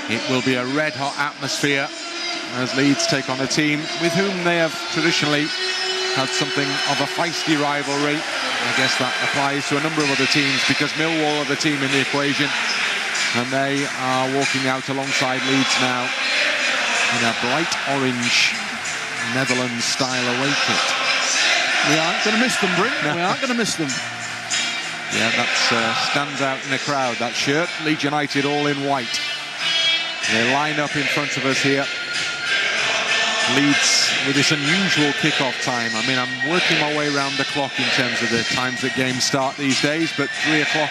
It will be a red-hot atmosphere as Leeds take on a team with whom they have traditionally had something of a feisty rivalry. I guess that applies to a number of other teams because Millwall are the team in the equation, and they are walking out alongside Leeds now in a bright orange Netherlands-style away kit. We aren't going to miss them, Bryn. No. We aren't going to miss them. Yeah, that stands out in the crowd, that shirt. Leeds United all in white. They line up in front of us here. Leeds with this unusual kick-off time. I mean, I'm working my way around the clock in terms of the times that games start these days, but 3 o'clock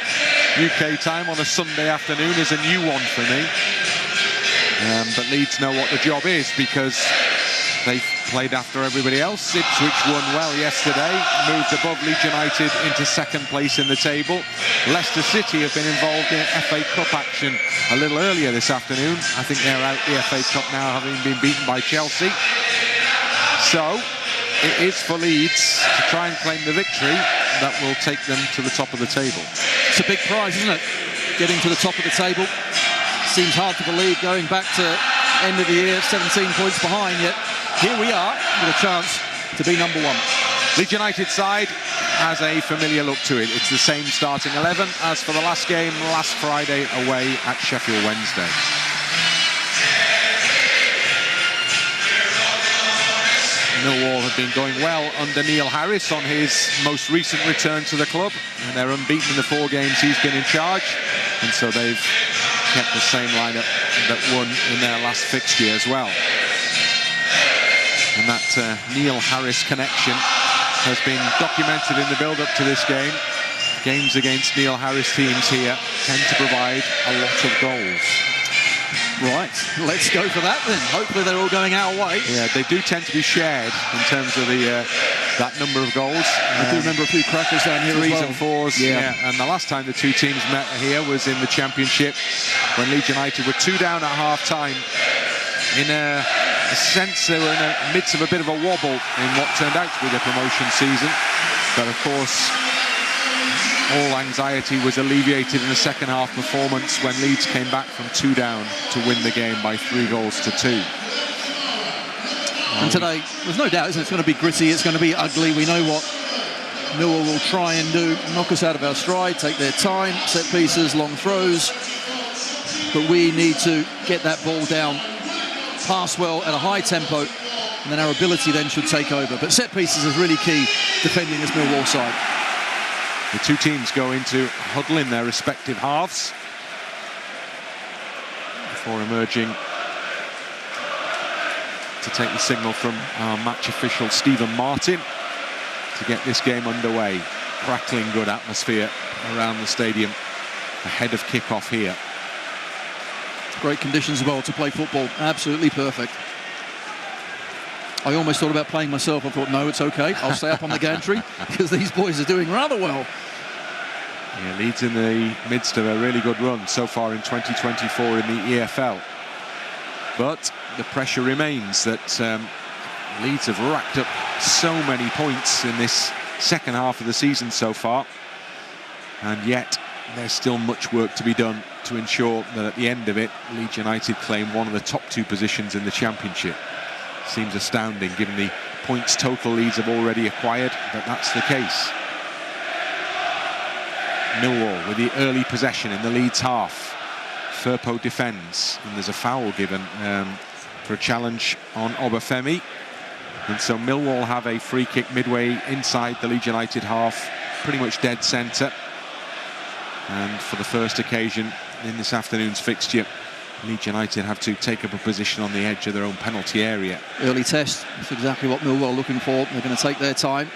UK time on a Sunday afternoon is a new one for me. But Leeds know what the job is because they've played after everybody else. Ipswich won well yesterday, moved above Leeds United into second place in the table. Leicester City have been involved in FA Cup action a little earlier this afternoon. I think they're out the FA Cup now, having been beaten by Chelsea. So it is for Leeds to try and claim the victory that will take them to the top of the table. It's a big prize, isn't it? Getting to the top of the table. Seems hard to believe going back to end of the year, 17 points behind, yet here we are with a chance to be number one. Leeds United side has a familiar look to it. It's the same starting 11 as for the last game last Friday away at Sheffield Wednesday. Millwall have been going well under Neil Harris on his most recent return to the club, and they're unbeaten in the 4 games he's been in charge, and so they've kept the same lineup that won in their last fixture as well. And that Neil Harris connection has been documented in the build-up to this game. Games against Neil Harris teams here tend to provide a lot of goals. Right, let's go for that then. Hopefully they're all going our way. Yeah, they do tend to be shared in terms of the that number of goals. I do remember a few crackers down here 3s as well. and 4s, yeah. And the last time the two teams met here was in the Championship when Leeds United were 2 down at half-time. In a sense, they were in the midst of a bit of a wobble in what turned out to be the promotion season. But of course, all anxiety was alleviated in the second half performance when Leeds came back from 2 down to win the game by 3 goals to 2. And today, there's no doubt, isn't it? It's going to be gritty, it's going to be ugly. We know what Millwall will try and do, knock us out of our stride, take their time, set pieces, long throws. But we need to get that ball down, pass well at a high tempo, and then our ability then should take over. But set pieces is really key defending this Millwall side. The two teams go into huddle in their respective halves before emerging to take the signal from our match official Stephen Martin to get this game underway. Crackling good atmosphere around the stadium ahead of kick-off here. Great conditions as well to play football. Absolutely perfect. I almost thought about playing myself. I thought, no, it's okay. I'll stay up on the gantry because these boys are doing rather well. Yeah, Leeds in the midst of a really good run so far in 2024 in the EFL. But the pressure remains that Leeds have racked up so many points in this second half of the season so far. And yet there's still much work to be done to ensure that at the end of it, Leeds United claim one of the top 2 positions in the Championship. Seems astounding given the points total Leeds have already acquired, but that's the case. Millwall with the early possession in the Leeds half. Firpo defends, and there's a foul given for a challenge on Obafemi. And so Millwall have a free kick midway inside the Leeds United half, pretty much dead centre. And for the first occasion in this afternoon's fixture, Leeds United have to take up a position on the edge of their own penalty area. Early test, that's exactly what Millwall are looking for. They're going to take their time.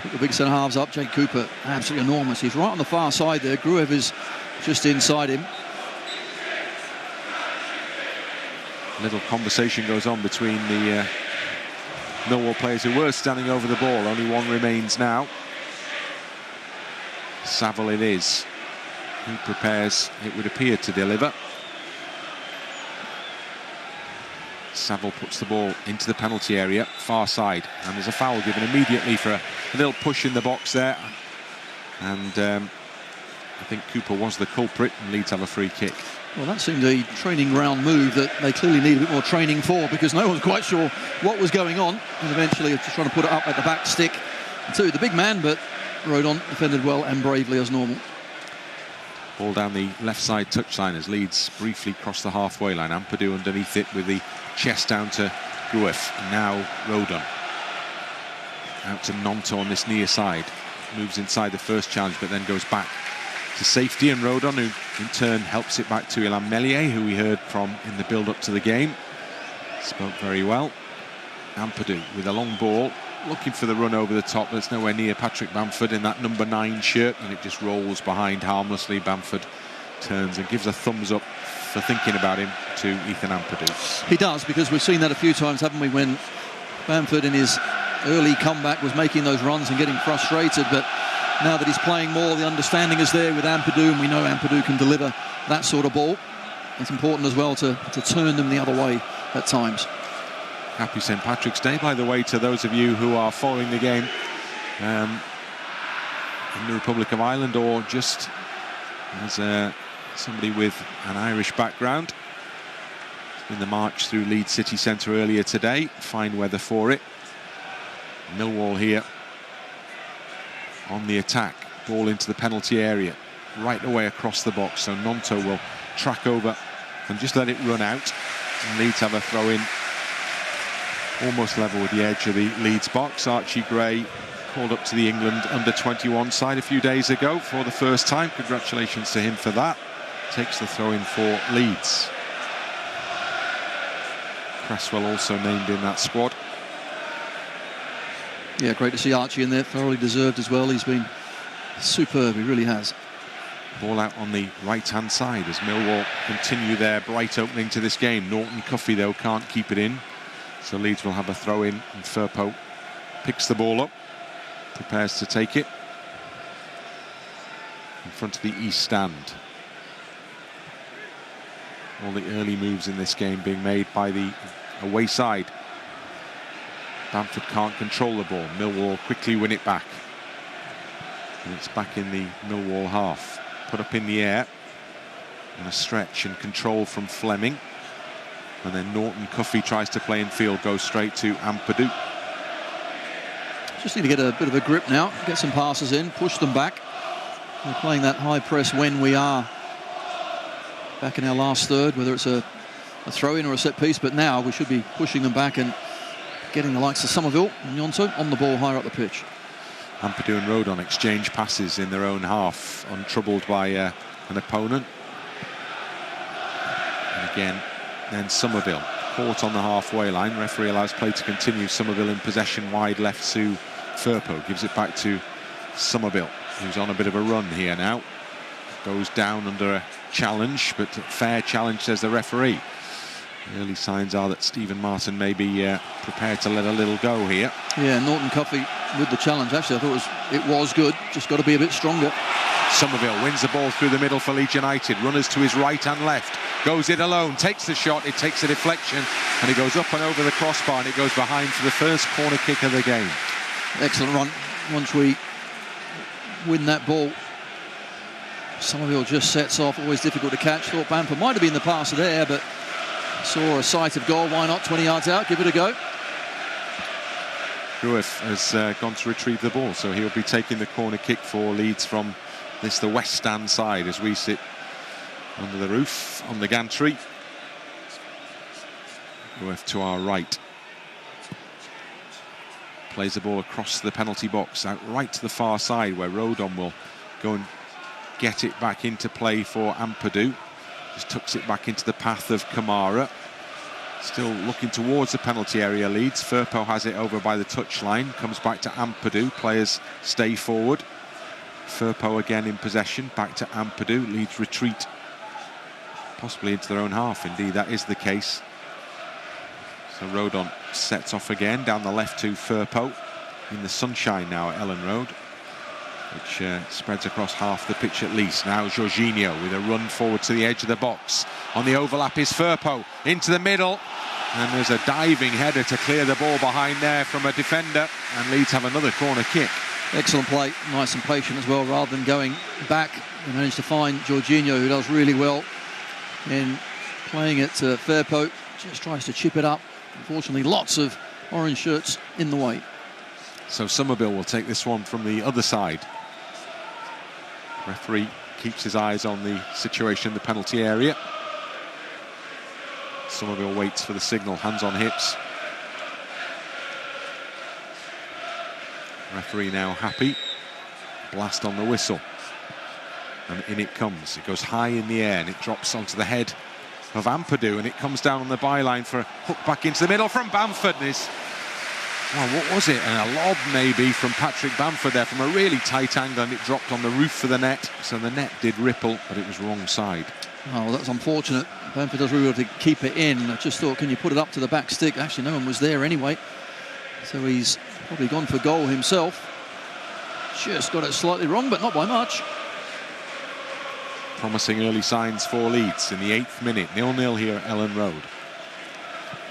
Put the big centre-halves up. Jake Cooper, absolutely enormous. He's right on the far side there. Gruev is just inside him. Little conversation goes on between the Millwall players who were standing over the ball. Only one remains now. Saville it is, who prepares, it would appear, to deliver. Saville puts the ball into the penalty area, far side, and there's a foul given immediately for a little push in the box there. And I think Cooper was the culprit, and Leeds have a free kick. Well, that seemed a training ground move that they clearly need a bit more training for, because no one was quite sure what was going on, and eventually just trying to put it up at the back stick to the big man, but Rodon defended well and bravely as normal. Ball down the left side touchline as Leeds briefly cross the halfway line. Ampadu underneath it with the chest down to Gruev. Now Rodon. Out to Gnonto on this near side. Moves inside the first challenge, but then goes back to safety, and Rodon, who in turn helps it back to Meslier, who we heard from in the build-up to the game. Spoke very well. Ampadu with a long ball, looking for the run over the top, but it's nowhere near Patrick Bamford in that number 9 shirt, and it just rolls behind harmlessly. Bamford turns and gives a thumbs up for thinking about him to Ethan Ampadu. He does, because we've seen that a few times, haven't we, when Bamford in his early comeback was making those runs and getting frustrated, but now that he's playing more, the understanding is there with Ampadu, and we know Ampadu can deliver that sort of ball. It's important as well to turn them the other way at times. Happy St. Patrick's Day, by the way, to those of you who are following the game in the Republic of Ireland, or just as somebody with an Irish background. It's been the march through Leeds city centre earlier today. Fine weather for it. Millwall here on the attack. Ball into the penalty area, right away across the box. So Gnonto will track over and just let it run out. And Leeds have a throw in almost level with the edge of the Leeds box. Archie Gray called up to the England under-21 side a few days ago for the first time. Congratulations to him for that. Takes the throw in for Leeds. Cresswell also named in that squad. Yeah, great to see Archie in there. Thoroughly deserved as well. He's been superb, he really has. Ball out on the right-hand side as Millwall continue their bright opening to this game. Norton-Cuffy, though, can't keep it in. So Leeds will have a throw in, and Firpo picks the ball up, prepares to take it in front of the east stand. All the early moves in this game being made by the away side. Bamford can't control the ball. Millwall quickly win it back. And it's back in the Millwall half. Put up in the air. And a stretch and control from Flemming. And then Norton-Cuffy tries to play in field, goes straight to Ampadu. Just need to get a bit of a grip now, get some passes in, push them back. We're playing that high press when we are back in our last third, whether it's a throw-in or a set piece, but now we should be pushing them back and getting the likes of Summerville and Gnonto on the ball higher up the pitch. Ampadu and Rodon exchange passes in their own half, untroubled by an opponent. And again, then Summerville caught on the halfway line. Referee allows play to continue. Summerville in possession, wide left to Firpo. Gives it back to Summerville, who's on a bit of a run here now. Goes down under a challenge, but fair challenge, says the referee. The early signs are that Stephen Martin may be prepared to let a little go here. Yeah, Norton-Cuffy with the challenge. Actually, I thought it was good. Just got to be a bit stronger. Summerville wins the ball through the middle for Leeds United. Runners to his right and left. Goes it alone, takes the shot, it takes a deflection, and it goes up and over the crossbar, and it goes behind for the first corner kick of the game. Excellent run. Once we win that ball, Summerville just sets off. Always difficult to catch. Thought Bamford might have been the passer there, but saw a sight of goal. Why not? 20 yards out, give it a go. Gruev has gone to retrieve the ball, so he'll be taking the corner kick for Leeds from the west stand side as we sit under the roof on the gantry. Gruev to our right. Plays the ball across the penalty box, out right to the far side where Rodon will go and get it back into play for Ampadu. Just tucks it back into the path of Kamara. Still looking towards the penalty area, Leeds. Firpo has it over by the touchline. Comes back to Ampadu. Players stay forward. Firpo again in possession. Back to Ampadu. Leeds retreat possibly into their own half. Indeed, that is the case. So Rodon sets off again down the left to Firpo. In the sunshine now at Elland Road, which spreads across half the pitch at least. Now Georginio with a run forward to the edge of the box. On the overlap is Firpo into the middle, and there's a diving header to clear the ball behind there from a defender, and Leeds have another corner kick. Excellent play, nice and patient as well, rather than going back They managed to find Georginio, who does really well in playing it to Firpo. Just tries to chip it up. Unfortunately, lots of orange shirts in the way. So Summerville will take this one from the other side. Referee keeps his eyes on the situation in the penalty area. Summerville waits for the signal, hands on hips. Referee now happy. Blast on the whistle. And in it comes. It goes high in the air and it drops onto the head of Ampadu, and it comes down on the byline for a hook back into the middle from Bamford. And well, what was it? And a lob maybe from Patrick Bamford there from a really tight angle, and it dropped on the roof of the net. So the net did ripple, but it was wrong side. Oh, that's unfortunate. Bamford does really well to keep it in. I just thought, can you put it up to the back stick? Actually, no one was there anyway. So he's probably gone for goal himself. Just got it slightly wrong, but not by much. Promising early signs for Leeds in the 8th minute. 0-0 here at Elland Road.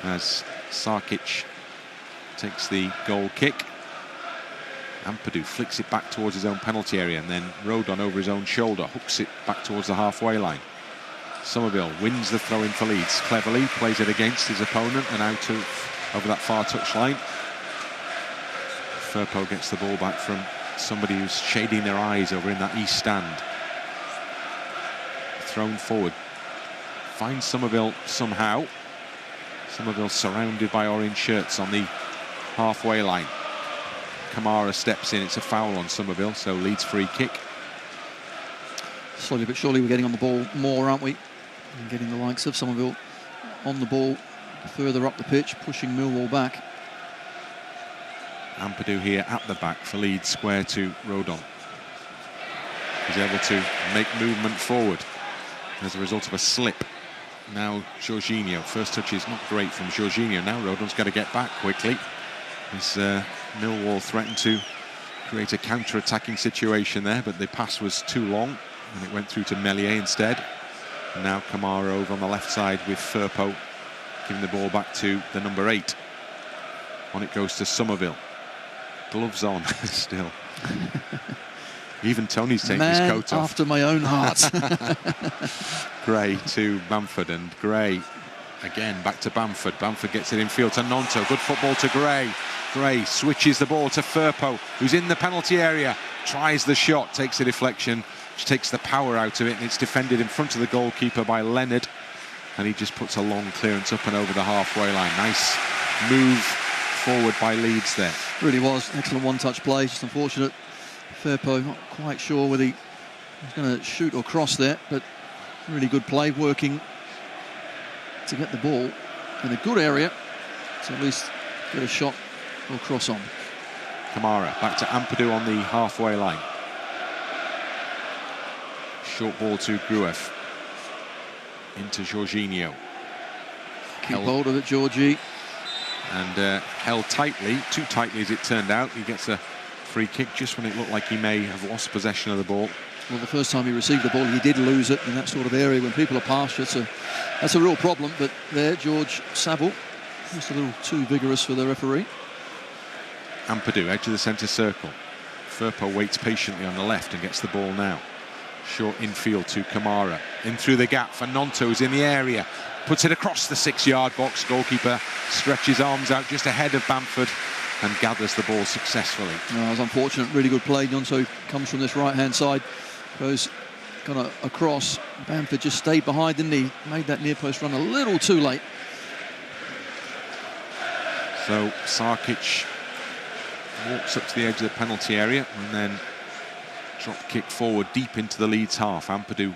As Sarkic takes the goal kick. Ampadu flicks it back towards his own penalty area, and then Rodon over his own shoulder hooks it back towards the halfway line. Summerville wins the throw-in for Leeds cleverly, plays it against his opponent and out over that far touch line. Firpo gets the ball back from somebody who's shading their eyes over in that east stand. Thrown forward. Finds Summerville somehow. Summerville surrounded by orange shirts on the halfway line. Kamara steps in. It's a foul on Summerville, so Leeds free kick. Slowly but surely we're getting on the ball more, aren't we? And getting the likes of Summerville on the ball further up the pitch, pushing Millwall back. Ampadu here at the back for Leeds, square to Rodon. He's able to make movement forward as a result of a slip. Now Georginio, first touch is not great from Georginio. Now Rodon's got to get back quickly as Millwall threatened to create a counter-attacking situation there, but the pass was too long and it went through to Meslier instead. And now Kamara over on the left side with Firpo giving the ball back to the number 8. On it goes to Summerville. Gloves on still. Even Tony's taking his coat off. After my own heart. Gray to Bamford, and Gray again back to Bamford. Bamford gets it in field to Gnonto. Good football to Gray. Gray switches the ball to Firpo, who's in the penalty area. Tries the shot, takes a deflection, which takes the power out of it, and it's defended in front of the goalkeeper by Leonard. And he just puts a long clearance up and over the halfway line. Nice move forward by Leeds there. Really was. Excellent one-touch play. Just unfortunate. Firpo not quite sure whether he was going to shoot or cross there, but really good play, working to get the ball in a good area to at least get a shot or cross on. Kamara back to Ampadu on the halfway line. Short ball to Gruev. Into Georginio. Keep hold of it, Georgie. And held tightly, too tightly as it turned out. He gets a free kick just when it looked like he may have lost possession of the ball. Well, the first time he received the ball, he did lose it in that sort of area when people are past you. That's a real problem. But there, George Saville, just a little too vigorous for the referee. Ampadu, edge of the centre circle. Firpo waits patiently on the left and gets the ball now. Short infield to Kamara. In through the gap for Gnonto, who's in the area. Puts it across the 6-yard box. Goalkeeper stretches arms out just ahead of Bamford and gathers the ball successfully. It was unfortunate. Really good play. Gnonto comes from this right-hand side. Goes kind of across. Bamford just stayed behind, didn't he? Made that near post run a little too late. So Sarkic walks up to the edge of the penalty area and then drop kick forward deep into the Leeds half. Ampadu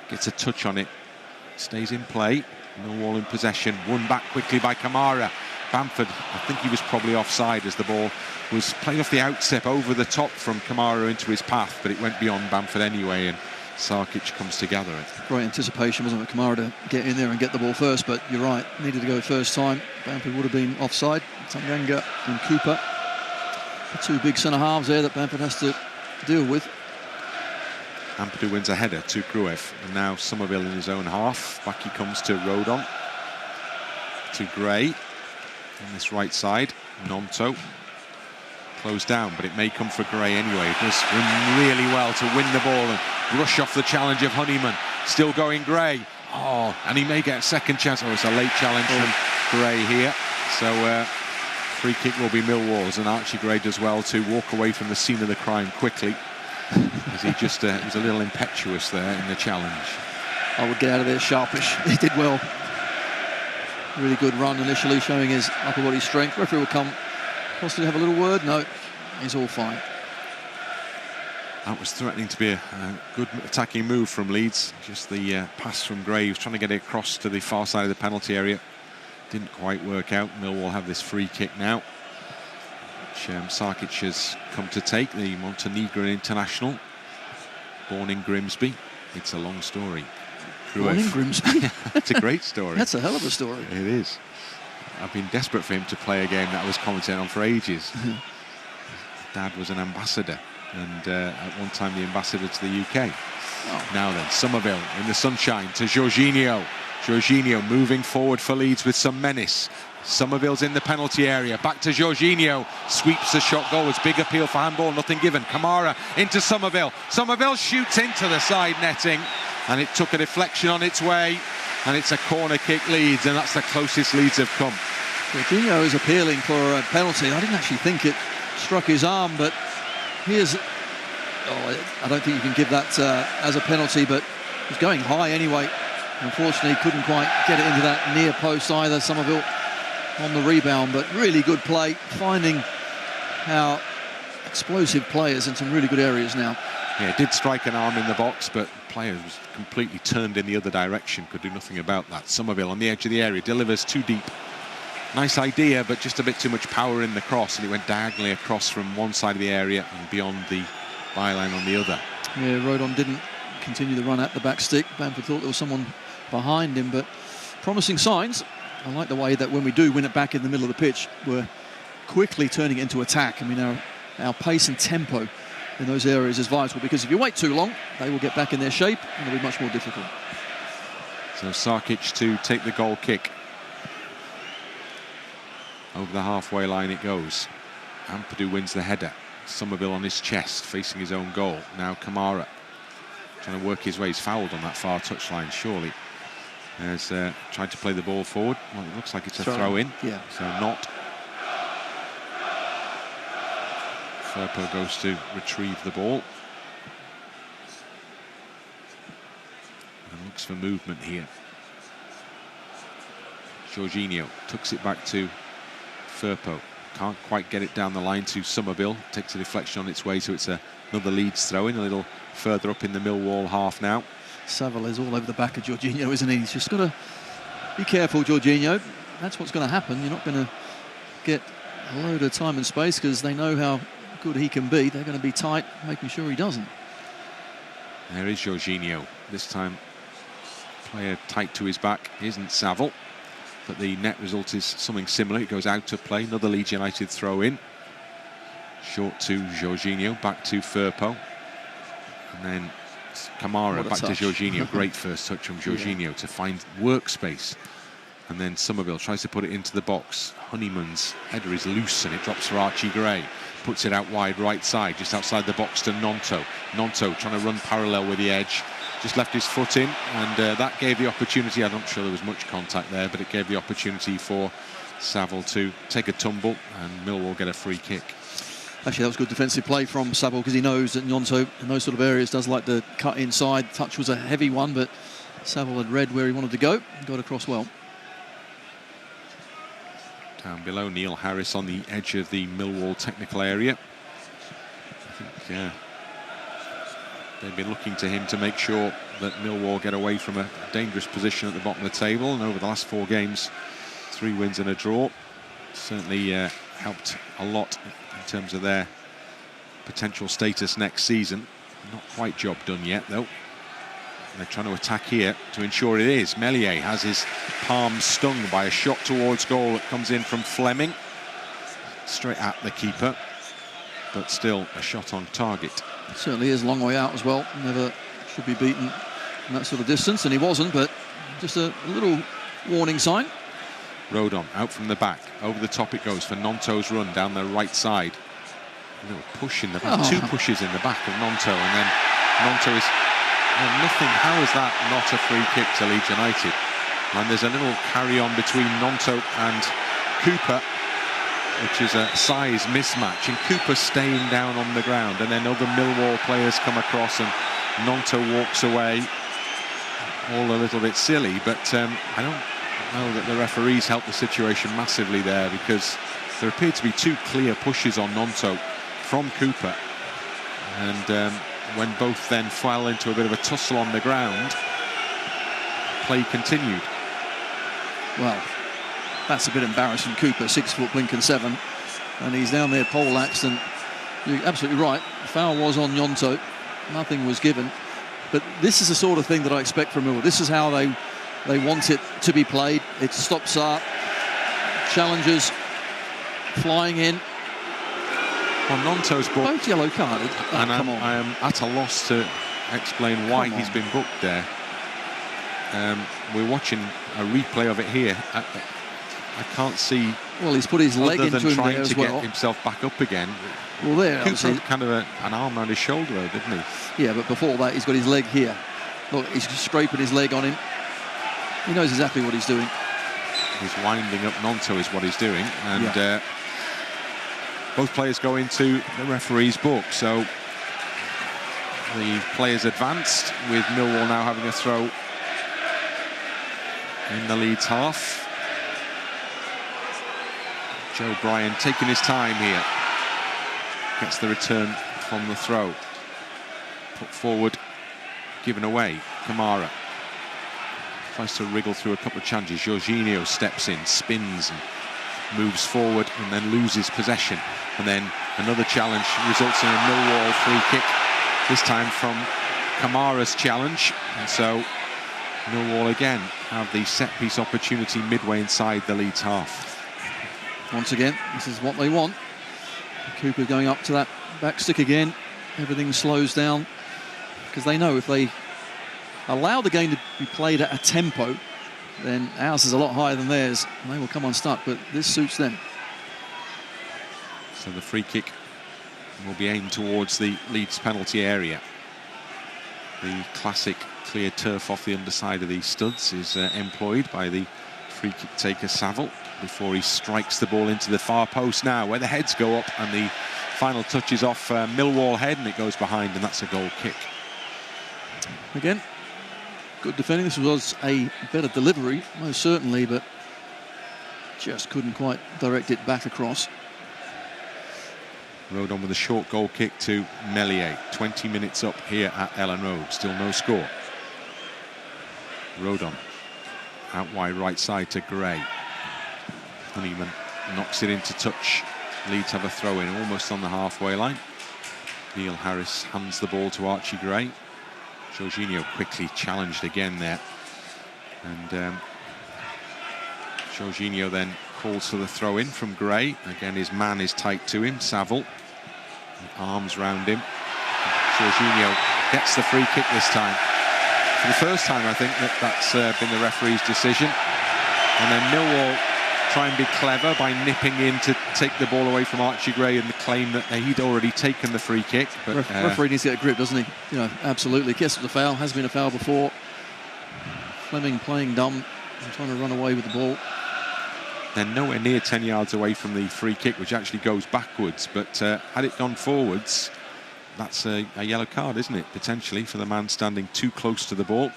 gets a touch on it. Stays in play. Millwall in possession. Won back quickly by Kamara. Bamford, I think he was probably offside as the ball was played off the outstep over the top from Kamara into his path, but it went beyond Bamford anyway, and Sarkic comes to gather it. Great anticipation, wasn't it, Kamara to get in there and get the ball first, but you're right, needed to go first time. Bamford would have been offside. Tanganga and Cooper. The two big centre-halves there that Bamford has to deal with. Ampadu wins a header to Gruev, and now Summerville in his own half. Back he comes to Rodon. To Gray. On this right side, Gnonto. closed down, but it may come for Gray anyway. He does really well to win the ball and brush off the challenge of Honeyman. Still going Gray. Oh, and he may get a second chance. Oh, it's a late challenge from Gray here. So free kick will be Millwall's, and Archie Gray does well to walk away from the scene of the crime quickly, as he just was a little impetuous there in the challenge. I would get out of there sharpish. He did well. Really good run initially, showing his upper body strength. Referee will come, possibly have a little word. No, he's all fine. That was threatening to be a good attacking move from Leeds. Just the pass from Gray. He was trying to get it across to the far side of the penalty area. Didn't quite work out. Millwall have this free kick now, which Sarkic has come to take, the Montenegrin international, born in Grimsby. It's a long story. Born in Grimsby? It's a great story. That's a hell of a story. It is. I've been desperate for him to play a game that I was commentating on for ages. Dad was an ambassador, and at one time the ambassador to the UK. Oh. Now then, Summerville in the sunshine to Georginio. Georginio moving forward for Leeds with some menace. Summerville's in the penalty area. Back to Georginio. Sweeps the shot goal. It's big appeal for handball. Nothing given. Kamara into Summerville. Summerville shoots into the side netting, and it took a deflection on its way, and it's a corner kick Leeds, and that's the closest Leeds have come. Georginio is appealing for a penalty. I didn't actually think it struck his arm, but here's... Oh, I don't think you can give that as a penalty, but it was going high anyway. Unfortunately, couldn't quite get it into that near post either. Summerville on the rebound, but really good play, finding how explosive players in some really good areas now. Yeah, it did strike an arm in the box, but player was completely turned in the other direction, could do nothing about that. Summerville on the edge of the area, delivers too deep. Nice idea, but just a bit too much power in the cross, and it went diagonally across from one side of the area and beyond the byline on the other. Yeah, Rodon didn't continue the run at the back stick. Bamford thought there was someone behind him, but promising signs. I like the way that when we do win it back in the middle of the pitch, we're quickly turning it into attack. I mean, our pace and tempo in those areas is vital, because if you wait too long, they will get back in their shape and it'll be much more difficult. So Sarkic to take the goal kick. Over the halfway line it goes. Ampadu wins the header. Summerville on his chest, facing his own goal. Now Kamara trying to work his way. He's fouled on that far touchline, surely. Has tried to play the ball forward. Well, it looks like it's a throw in. Yeah. So not. Firpo goes to retrieve the ball. And looks for movement here. Georginio tucks it back to Firpo. Can't quite get it down the line to Summerville. Takes a deflection on its way, so it's another Leeds throw-in, a little further up in the Millwall half now. Saville is all over the back of Georginio, isn't he? He's just got to be careful, Georginio. That's what's going to happen. You're not going to get a load of time and space, because they know how good he can be. They're going to be tight, making sure he doesn't. There is Georginio. This time, player tight to his back isn't Saville. But the net result is something similar. It goes out of play. Another Leeds United throw in. Short to Georginio, back to Firpo. And then Kamara back to Georginio. Great first touch from Georginio to find workspace. And then Summerville tries to put it into the box. Honeyman's header is loose and it drops for Archie Gray. Puts it out wide right side, just outside the box to Gnonto. Gnonto trying to run parallel with the edge. Just left his foot in, and that gave the opportunity. I'm not sure there was much contact there, but it gave the opportunity for Saville to take a tumble and Millwall get a free kick. Actually, that was good defensive play from Saville, because he knows that Gnonto in those sort of areas does like to cut inside. Touch was a heavy one, but Saville had read where he wanted to go and got across well. Down below, Neil Harris on the edge of the Millwall technical area. I think they've been looking to him to make sure that Millwall get away from a dangerous position at the bottom of the table. And over the last 4 games, 3 wins and a draw. Certainly helped a lot in terms of their potential status next season. Not quite job done yet, though. They're trying to attack here to ensure it is. Meslier has his palm stung by a shot towards goal that comes in from Flemming. Straight at the keeper, but still a shot on target. Certainly is a long way out as well. Never should be beaten in that sort of distance, and he wasn't, but just a little warning sign. Rodon out from the back. Over the top it goes for Gnonto's run down the right side. A little push in the back, 2 pushes in the back of Gnonto, and then Gnonto is nothing. How is that not a free kick to Leeds United? And there's a little carry-on between Gnonto and Cooper, which is a size mismatch, and Cooper staying down on the ground, and then other Millwall players come across, and Gnonto walks away, all a little bit silly. But I don't know that the referees helped the situation massively there, because there appeared to be 2 clear pushes on Gnonto from Cooper, and when both then fell into a bit of a tussle on the ground, play continued. Well, that's a bit embarrassing. Cooper, 6 foot blink and 7, and he's down there poleaxed, and you're absolutely right. The foul was on Gnonto. Nothing was given. But this is the sort of thing that I expect from Millwall. This is how they want it to be played. It's stop-start, challenges, flying in. Well, Gnonto's booked. Both yellow carded. And come on. I am at a loss to explain why he's been booked there. We're watching a replay of it here. I can't see. Well, he's put his leg into him trying there to as well. Get himself back up again. Well, there. Cooper had kind of an arm around his shoulder, though, didn't he? Yeah, but before that, he's got his leg here. Look, he's scraping his leg on him. He knows exactly what he's doing. He's winding up Gnonto is what he's doing, and both players go into the referee's book. So the players advanced, with Millwall now having a throw in the Leeds half. Joe Bryan taking his time here. Gets the return from the throw. Put forward, given away. Kamara tries to wriggle through a couple of challenges. Georginio steps in, spins, and moves forward, and then loses possession. And then another challenge results in a Millwall free kick, this time from Kamara's challenge. And so Millwall again have the set-piece opportunity midway inside the Leeds half. Once again, this is what they want. Cooper going up to that back stick again. Everything slows down, because they know if they allow the game to be played at a tempo, then ours is a lot higher than theirs, and they will come unstuck, but this suits them. So the free kick will be aimed towards the Leeds penalty area. The classic clear turf off the underside of these studs is employed by the free kick taker Saville, before he strikes the ball into the far post now, where the heads go up, and the final touch is off Millwall head, and it goes behind, and that's a goal kick. Again, good defending. This was a better delivery, most certainly, but just couldn't quite direct it back across. Rodon with a short goal kick to Meslier. 20 minutes up here at Elland Road. Still no score. Rodon out wide right side to Gray. Honeyman knocks it into touch. Leeds have a throw in almost on the halfway line. Neil Harris hands the ball to Archie Gray. Georginio quickly challenged again there. And Georginio then calls for the throw in from Gray. Again, his man is tight to him, Saville. Arms round him. Georginio gets the free kick this time. For the first time, I think that's been the referee's decision. And then Millwall try and be clever by nipping in to take the ball away from Archie Gray and claim that he'd already taken the free kick. But referee needs to get a grip, doesn't he? You know, absolutely. Yes, it was a foul. Has been a foul before. Flemming playing dumb and trying to run away with the ball. They're nowhere near 10 yards away from the free kick, which actually goes backwards. But had it gone forwards, that's a yellow card, isn't it? Potentially, for the man standing too close to the ball.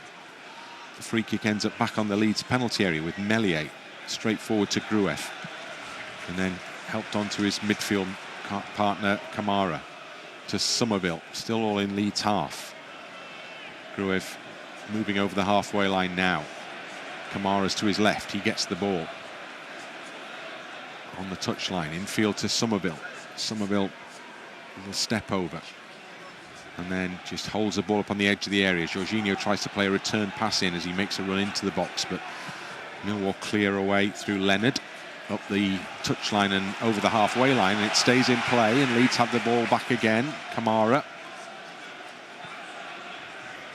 The free kick ends up back on the Leeds penalty area with Meslier straight forward to Gruev, and then helped onto his midfield partner Kamara to Summerville. Still all in Leeds half. Gruev moving over the halfway line now. Kamara's to his left. He gets the ball on the touchline, infield to Summerville. Summerville will step over and then just holds the ball up on the edge of the area. Georginio tries to play a return pass in as he makes a run into the box, but Millwall clear away through Leonard up the touchline and over the halfway line, and it stays in play, and Leeds have the ball back again. Kamara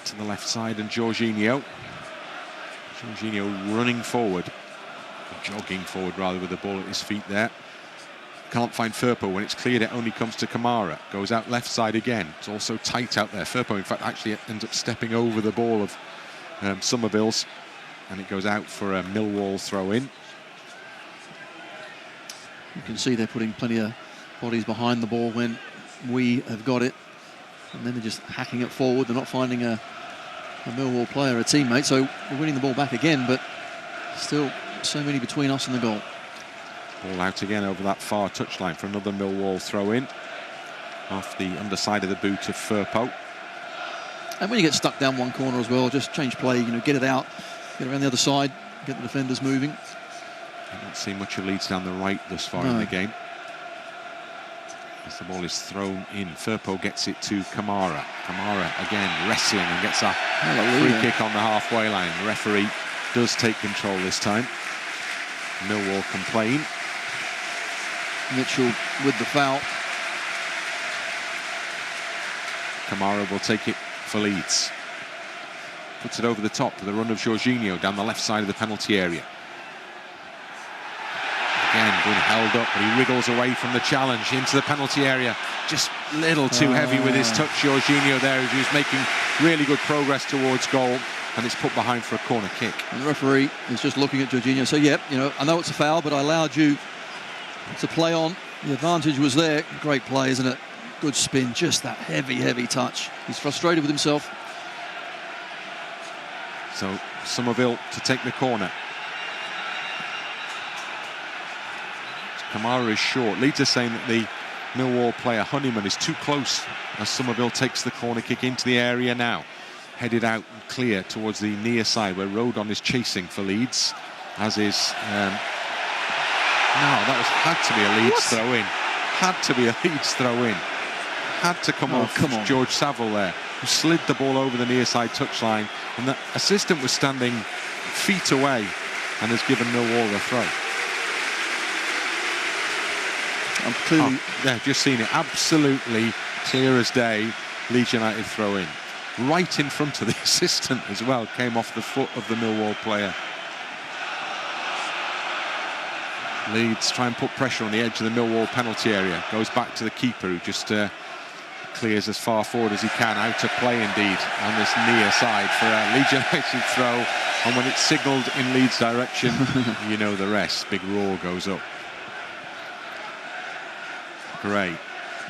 to the left side, and Georginio running forward, jogging forward rather, with the ball at his feet there. can't find Firpo. When it's cleared, it only comes to Kamara. Goes out left side again. It's also tight out there. Firpo, in fact, actually ends up stepping over the ball of Summerville's, and it goes out for a Millwall throw-in. You can see they're putting plenty of bodies behind the ball when we have got it, and then they're just hacking it forward. They're not finding a Millwall player, a teammate, so we're winning the ball back again, but still so many between us and the goal. Ball out again over that far touchline for another Millwall throw-in off the underside of the boot of Firpo. And when you get stuck down one corner as well, just change play, get it out, get around the other side, get the defenders moving. I don't see much of Leeds down the right thus far in the game. As the ball is thrown in, Firpo gets it to Kamara. Kamara again wrestling and gets a free kick on the halfway line. The referee does take control this time. Millwall complain. Mitchell with the foul. Kamara will take it for Leeds. Puts it over the top for the run of Georginio down the left side of the penalty area. Again, being held up, but he wriggles away from the challenge into the penalty area. Just a little too heavy with his touch, Georginio there, as he was making really good progress towards goal, and it's put behind for a corner kick. And the referee is just looking at Georginio. So, yeah, I know it's a foul, but I allowed you to play on. The advantage was there. Great play, isn't it? Good spin, just that heavy touch. He's frustrated with himself. So, Summerville to take the corner. Kamara is short. Leeds are saying that the Millwall player Honeyman is too close as Summerville takes the corner kick into the area now. Headed out and clear towards the near side where Rodon is chasing for Leeds, as is... no, that had to be a Leeds throw-in. Had to be a Leeds throw-in. Had to come off George Saville there, who slid the ball over the near side touchline, and the assistant was standing feet away and has given Millwall the throw. Just seen it. Absolutely clear as day. Leeds United throw in. Right in front of the assistant as well. Came off the foot of the Millwall player. Leeds try and put pressure on the edge of the Millwall penalty area. Goes back to the keeper, who just clears as far forward as he can. Out of play indeed on this near side for a Leeds United throw. And when it's signalled in Leeds' direction, you know the rest. Big roar goes up. Great.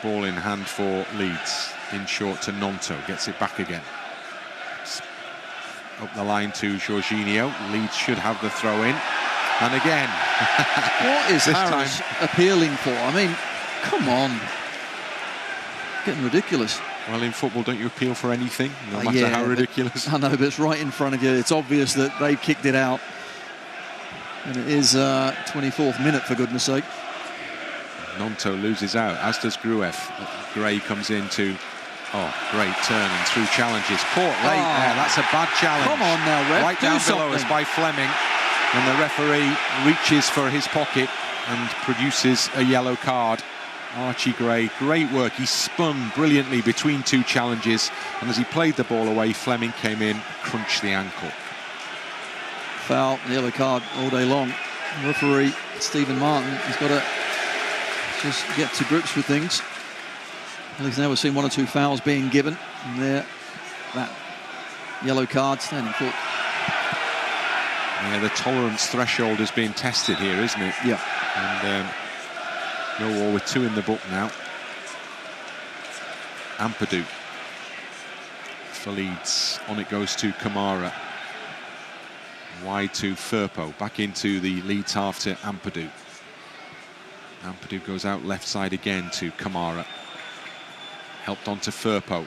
Ball in hand for Leeds. In short to Gnonto. Gets it back again. Up the line to Georginio. Leeds should have the throw in. And again. What is Harris appealing for? I mean, come on. Getting ridiculous. Well, in football, don't you appeal for anything? No matter how ridiculous. I know, but it's right in front of you. It's obvious that they've kicked it out. And it is 24th minute, for goodness sake. Gnonto loses out, as does Gruev. Gray comes into, great turn and through challenges. Caught late there, that's a bad challenge. Come on now, Ref, right down below us by Flemming. And the referee reaches for his pocket and produces a yellow card. Archie Gray, great work. He spun brilliantly between two challenges. And as he played the ball away, Flemming came in, crunched the ankle. Foul, yellow card all day long. Referee Stephen Martin, he's got to just get to grips with things. At least now we've seen one or two fouls being given. And there, that yellow card, standing foot. Yeah, the tolerance threshold is being tested here, isn't it? Yeah. And Millwall with 2 in the book now. Ampadu for Leeds. On it goes to Kamara. Wide to Firpo. Back into the Leeds half to Ampadu. Ampadu goes out left side again to Kamara. Helped on to Firpo.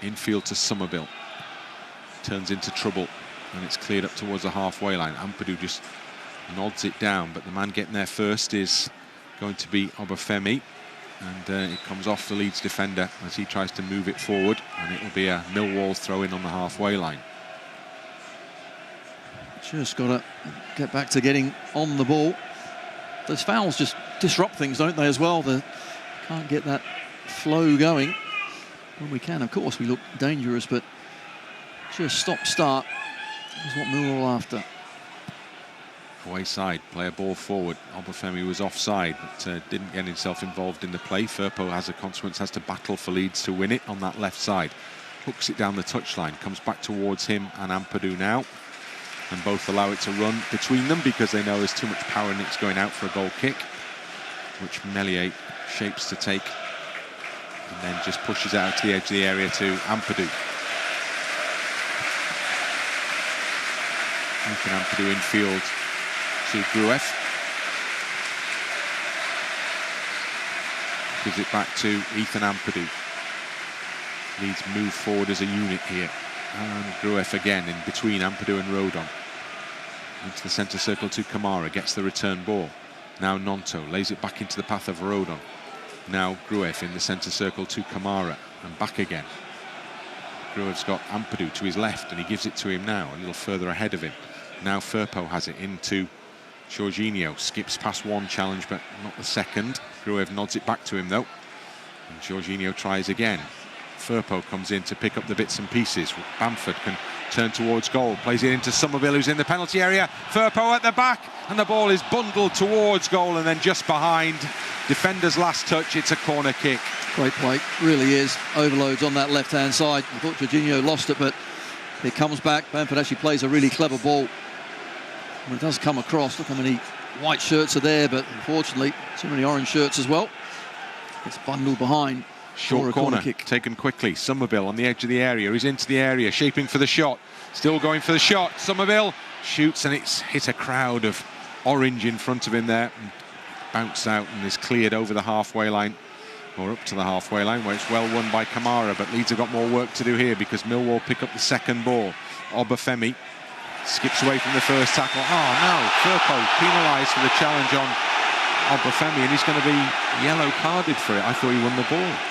Infield to Summerville. Turns into trouble. And it's cleared up towards the halfway line. Ampadu just nods it down, but the man getting there first is going to be Obafemi. And it comes off the Leeds defender as he tries to move it forward. And it'll be a Millwall throw-in on the halfway line. Just got to get back to getting on the ball. Those fouls just disrupt things, don't they, as well? They can't get that flow going. When we can, of course, we look dangerous, but just stop-start is what Millwall after. Away side, play a ball forward. Obafemi was offside, but didn't get himself involved in the play. Firpo, as a consequence, has to battle for Leeds to win it on that left side. Hooks it down the touchline, comes back towards him and Ampadu now. And both allow it to run between them because they know there's too much power and it's going out for a goal kick, which Meslier shapes to take. And then just pushes out to the edge of the area to Ampadu. Ethan Ampadu infield to Gruev. Gives it back to Ethan Ampadu. Leeds move forward as a unit here. And Gruev again in between Ampadu and Rodon. Into the centre circle to Kamara. Gets the return ball. Now Gnonto lays it back into the path of Rodon. Now Gruev in the centre circle to Kamara. And back again. Gruev's got Ampadu to his left and he gives it to him now, a little further ahead of him. Now Firpo has it into Georginio. Skips past one challenge but not the second. Gruev nods it back to him though. And Georginio tries again. Firpo comes in to pick up the bits and pieces. Bamford can turn towards goal. Plays it into Summerville, who's in the penalty area. Firpo at the back, and the ball is bundled towards goal, and then just behind. Defender's last touch, it's a corner kick. Great play, really is. Overloads on that left-hand side. I thought Georginio lost it, but it comes back. Bamford actually plays a really clever ball. And it does come across. Look how many white shirts are there, but unfortunately, too many orange shirts as well. It's bundled behind. Short corner kick taken quickly. Summerville on the edge of the area. He's into the area, shaping for the shot. Still going for the shot. Summerville shoots and it's hit a crowd of orange in front of him there. And bounced out and is cleared over the halfway line. Or up to the halfway line where it's well won by Kamara. But Leeds have got more work to do here because Millwall pick up the second ball. Obafemi skips away from the first tackle. Oh no, Firpo penalised for the challenge on Obafemi and he's going to be yellow carded for it. I thought he won the ball.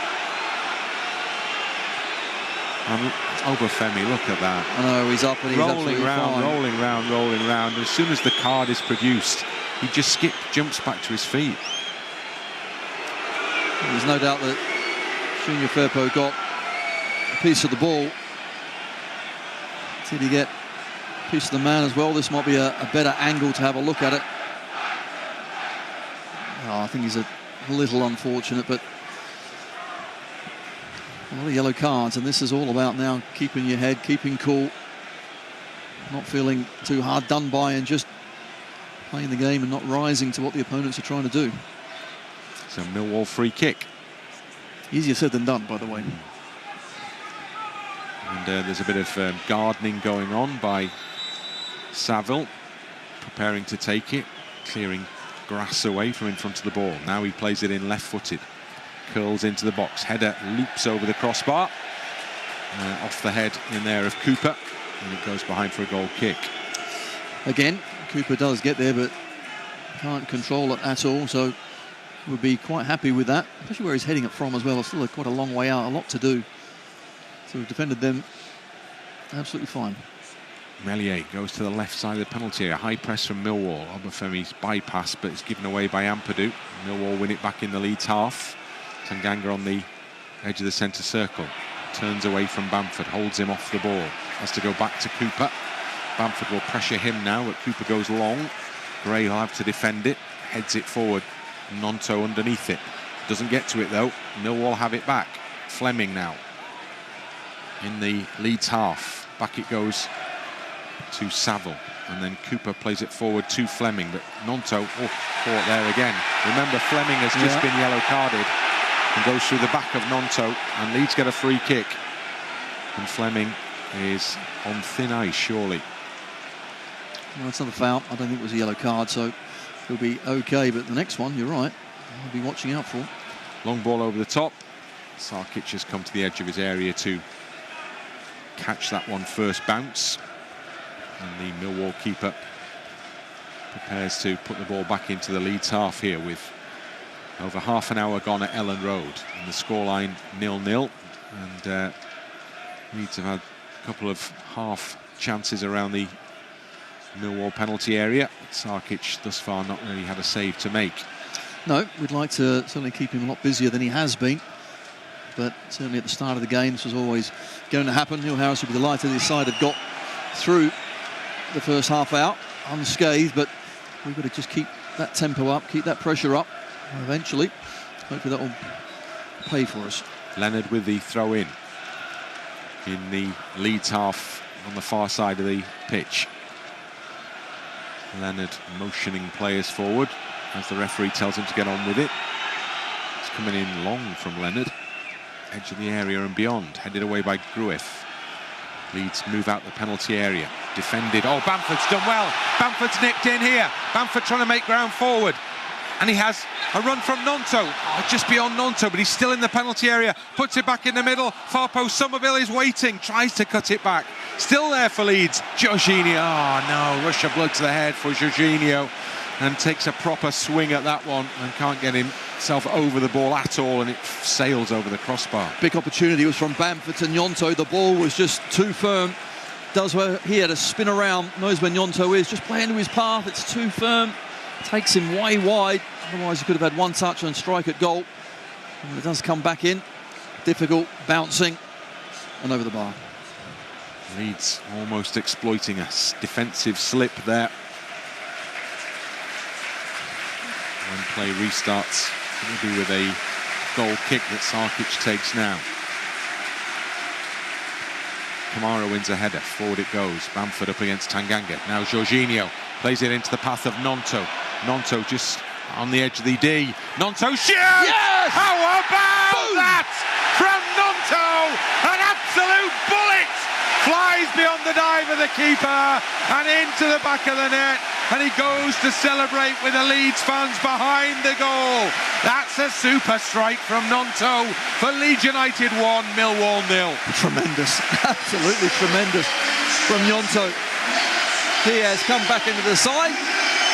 And Obafemi, look at that. I know, he's up and he's rolling round, fine. rolling round. As soon as the card is produced, he just jumps back to his feet. There's no doubt that Junior Firpo got a piece of the ball. Did he get a piece of the man as well? This might be a better angle to have a look at it. Oh, I think he's a little unfortunate, but a lot of yellow cards, and this is all about now keeping your head, keeping cool, not feeling too hard done by and just playing the game and not rising to what the opponents are trying to do. It's a Millwall free kick. Easier said than done, by the way. And there's a bit of gardening going on by Saville, preparing to take it, clearing grass away from in front of the ball. Now he plays it in left-footed. Curls into the box, header loops over the crossbar, off the head in there of Cooper, and it goes behind for a goal kick. Again, Cooper does get there, but can't control it at all, so we'll be quite happy with that, especially where he's heading it from as well. It's still quite a long way out, a lot to do. So we've defended them absolutely fine. Meslier goes to the left side of the penalty area. High press from Millwall. Obafemi's bypass, but it's given away by Ampadu. Millwall win it back in the Leeds half. Tanganga on the edge of the centre circle. Turns away from Bamford, holds him off the ball. Has to go back to Cooper. Bamford will pressure him now, but Cooper goes long. Gray will have to defend it. Heads it forward. Gnonto underneath it. Doesn't get to it though. Millwall have it back. Flemming now in the Leeds half. Back it goes to Saville. And then Cooper plays it forward to Flemming. But Gnonto, caught there again. Remember, Flemming has just been yellow carded. And goes through the back of Gnonto, and Leeds get a free kick. And Flemming is on thin ice, surely. Well, that's not a foul. I don't think it was a yellow card, so he'll be okay. But the next one, you're right, I'll be watching out for. Long ball over the top. Sarkic has come to the edge of his area to catch that one first bounce. And the Millwall keeper prepares to put the ball back into the Leeds half here with over half an hour gone at Elland Road, and the scoreline 0-0. And Leeds have had a couple of half chances around the Millwall penalty area. Sarkic thus far not really had a save to make. No, we'd like to certainly keep him a lot busier than he has been. But certainly at the start of the game, this was always going to happen. Neil Harris would be delighted his side had got through the first half out unscathed, but we've got to just keep that tempo up, keep that pressure up. Eventually, hopefully that will pay for us. Leonard with the throw in the Leeds half on the far side of the pitch. Leonard motioning players forward as the referee tells him to get on with it. It's coming in long from Leonard. Edge of the area and beyond. Headed away by Gruev. Leeds move out the penalty area. Defended. Oh, Bamford's done well. Bamford's nicked in here. Bamford trying to make ground forward. And he has a run from Gnonto. Oh, just beyond Gnonto, but he's still in the penalty area. Puts it back in the middle. Firpo, Summerville is waiting. Tries to cut it back. Still there for Leeds. Georginio. Oh, no. Rush of blood to the head for Georginio. And takes a proper swing at that one. And can't get himself over the ball at all. And it sails over the crossbar. Big opportunity was from Bamford to Gnonto. The ball was just too firm. Does well here to spin around. Knows where Gnonto is. Just play into his path. It's too firm. Takes him way wide. Otherwise he could have had one touch and strike at goal. And it does come back in. Difficult, bouncing, and over the bar. Leeds almost exploiting a defensive slip there. When play restarts, it'll be with a goal kick that Sarkic takes now. Kamara wins a header. Forward it goes. Bamford up against Tanganga. Now Georginio plays it into the path of Gnonto. Gnonto just on the edge of the D. Gnonto shoots! Yes! How about Boom! that from Gnonto? An absolute bullet! Flies beyond the dive of the keeper and into the back of the net. And he goes to celebrate with the Leeds fans behind the goal. That's a super strike from Gnonto for Leeds United 1, Millwall 0. Tremendous, absolutely tremendous from Gnonto. He has come back into the side.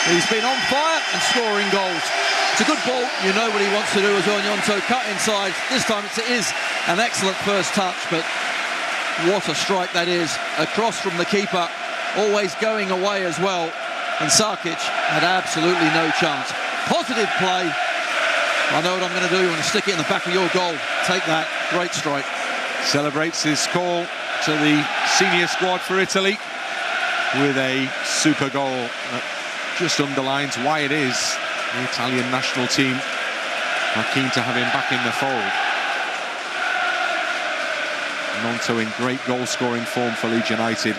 He's been on fire and scoring goals. It's a good ball. You know what he wants to do as well. Gnonto cut inside. This time it is an excellent first touch, but what a strike that is. Across from the keeper, always going away as well. And Sarkic had absolutely no chance. Positive play. I know what I'm going to do. I'm going to stick it in the back of your goal. Take that. Great strike. Celebrates his call to the senior squad for Italy with a super goal that just underlines why it is the Italian national team are keen to have him back in the fold. Gnonto in great goal-scoring form for Leeds United.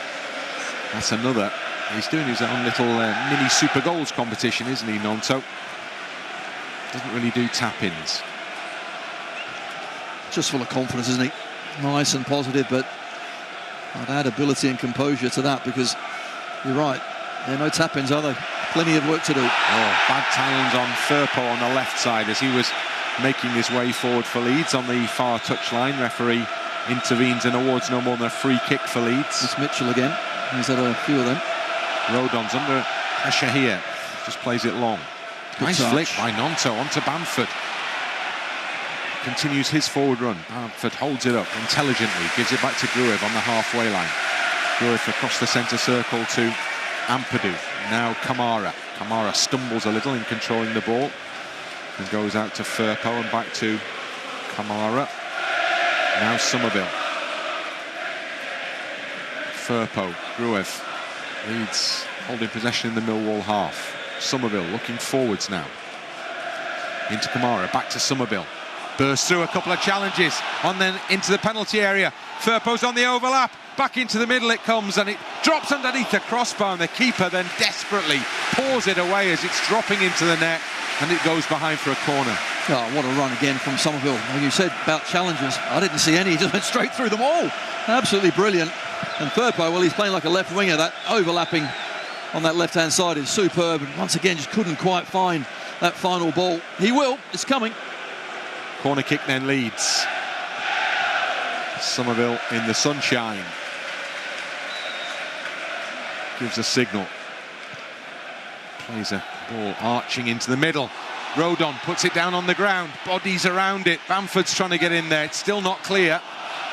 That's another. He's doing his own little mini super goals competition, isn't he, Gnonto? Doesn't really do tap-ins. Just full of confidence, isn't he? Nice and positive, but I'd add ability and composure to that, because you're right. There are no tap-ins, are they? Plenty of work to do. Oh, bad talons on Firpo on the left side as he was making his way forward for Leeds on the far touchline. Referee intervenes and awards no more than a free kick for Leeds. It's Mitchell again. He's had a few of them. Rodon's under pressure here. Just plays it long. Good Nice touch. flick by Gnonto onto Bamford. Continues his forward run. Bamford holds it up intelligently. Gives it back to Gruev on the halfway line. Gruev across the centre circle to Ampadu. Now Kamara. Kamara stumbles a little in controlling the ball and goes out to Firpo and back to Kamara. Now Summerville. Firpo, Gruev. Leeds holding possession in the Millwall half. Summerville looking forwards now. Into Kamara, back to Summerville. Bursts through a couple of challenges, on then into the penalty area. Firpo's on the overlap. Back into the middle it comes, and it drops underneath the crossbar, and the keeper then desperately paws it away as it's dropping into the net, and it goes behind for a corner. Oh, what a run again from Summerville. Like you said about challenges, I didn't see any. He just went straight through them all. Absolutely brilliant. And Firpo, well, he's playing like a left winger. That overlapping on that left-hand side is superb. And once again, just couldn't quite find that final ball. He will. It's coming. Corner kick then Leeds. Summerville in the sunshine. Gives a signal. Plays a ball arching into the middle. Rodon puts it down on the ground. Bodies around it. Bamford's trying to get in there. It's still not clear.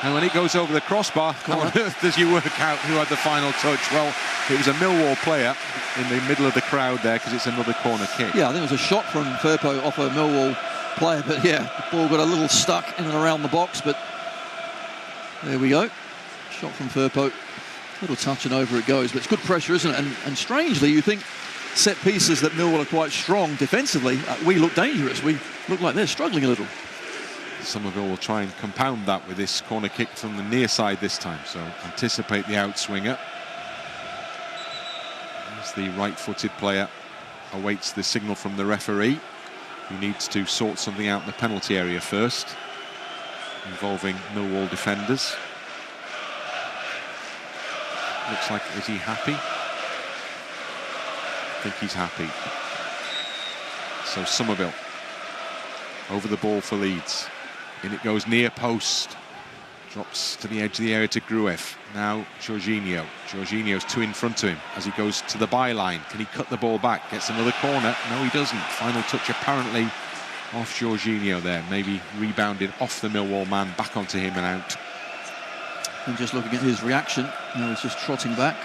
And when it goes over the crossbar, how on earth does you work out who had the final touch? Well, it was a Millwall player in the middle of the crowd there, because it's another corner kick. Yeah, I think it was a shot from Firpo off a Millwall player, but yeah, the ball got a little stuck in and around the box, but there we go. Shot from Firpo. Little touch and over it goes, but it's good pressure, isn't it? And strangely, you think set pieces that Millwall are quite strong defensively, we look dangerous. We look like they're struggling a little. Summerville will try and compound that with this corner kick from the near side this time. So anticipate the outswinger. As the right-footed player awaits the signal from the referee, who needs to sort something out in the penalty area first, involving Millwall defenders. Looks like, is he happy? I think he's happy. So Summerville over the ball for Leeds. In it goes near post. Drops to the edge of the area to Gruev. Now Georginio. Georginio's two in front of him as he goes to the byline. Can he cut the ball back? Gets another corner. No, he doesn't. Final touch apparently off Georginio there. Maybe rebounded off the Millwall man, back onto him and out. And just looking at his reaction, now he's just trotting back.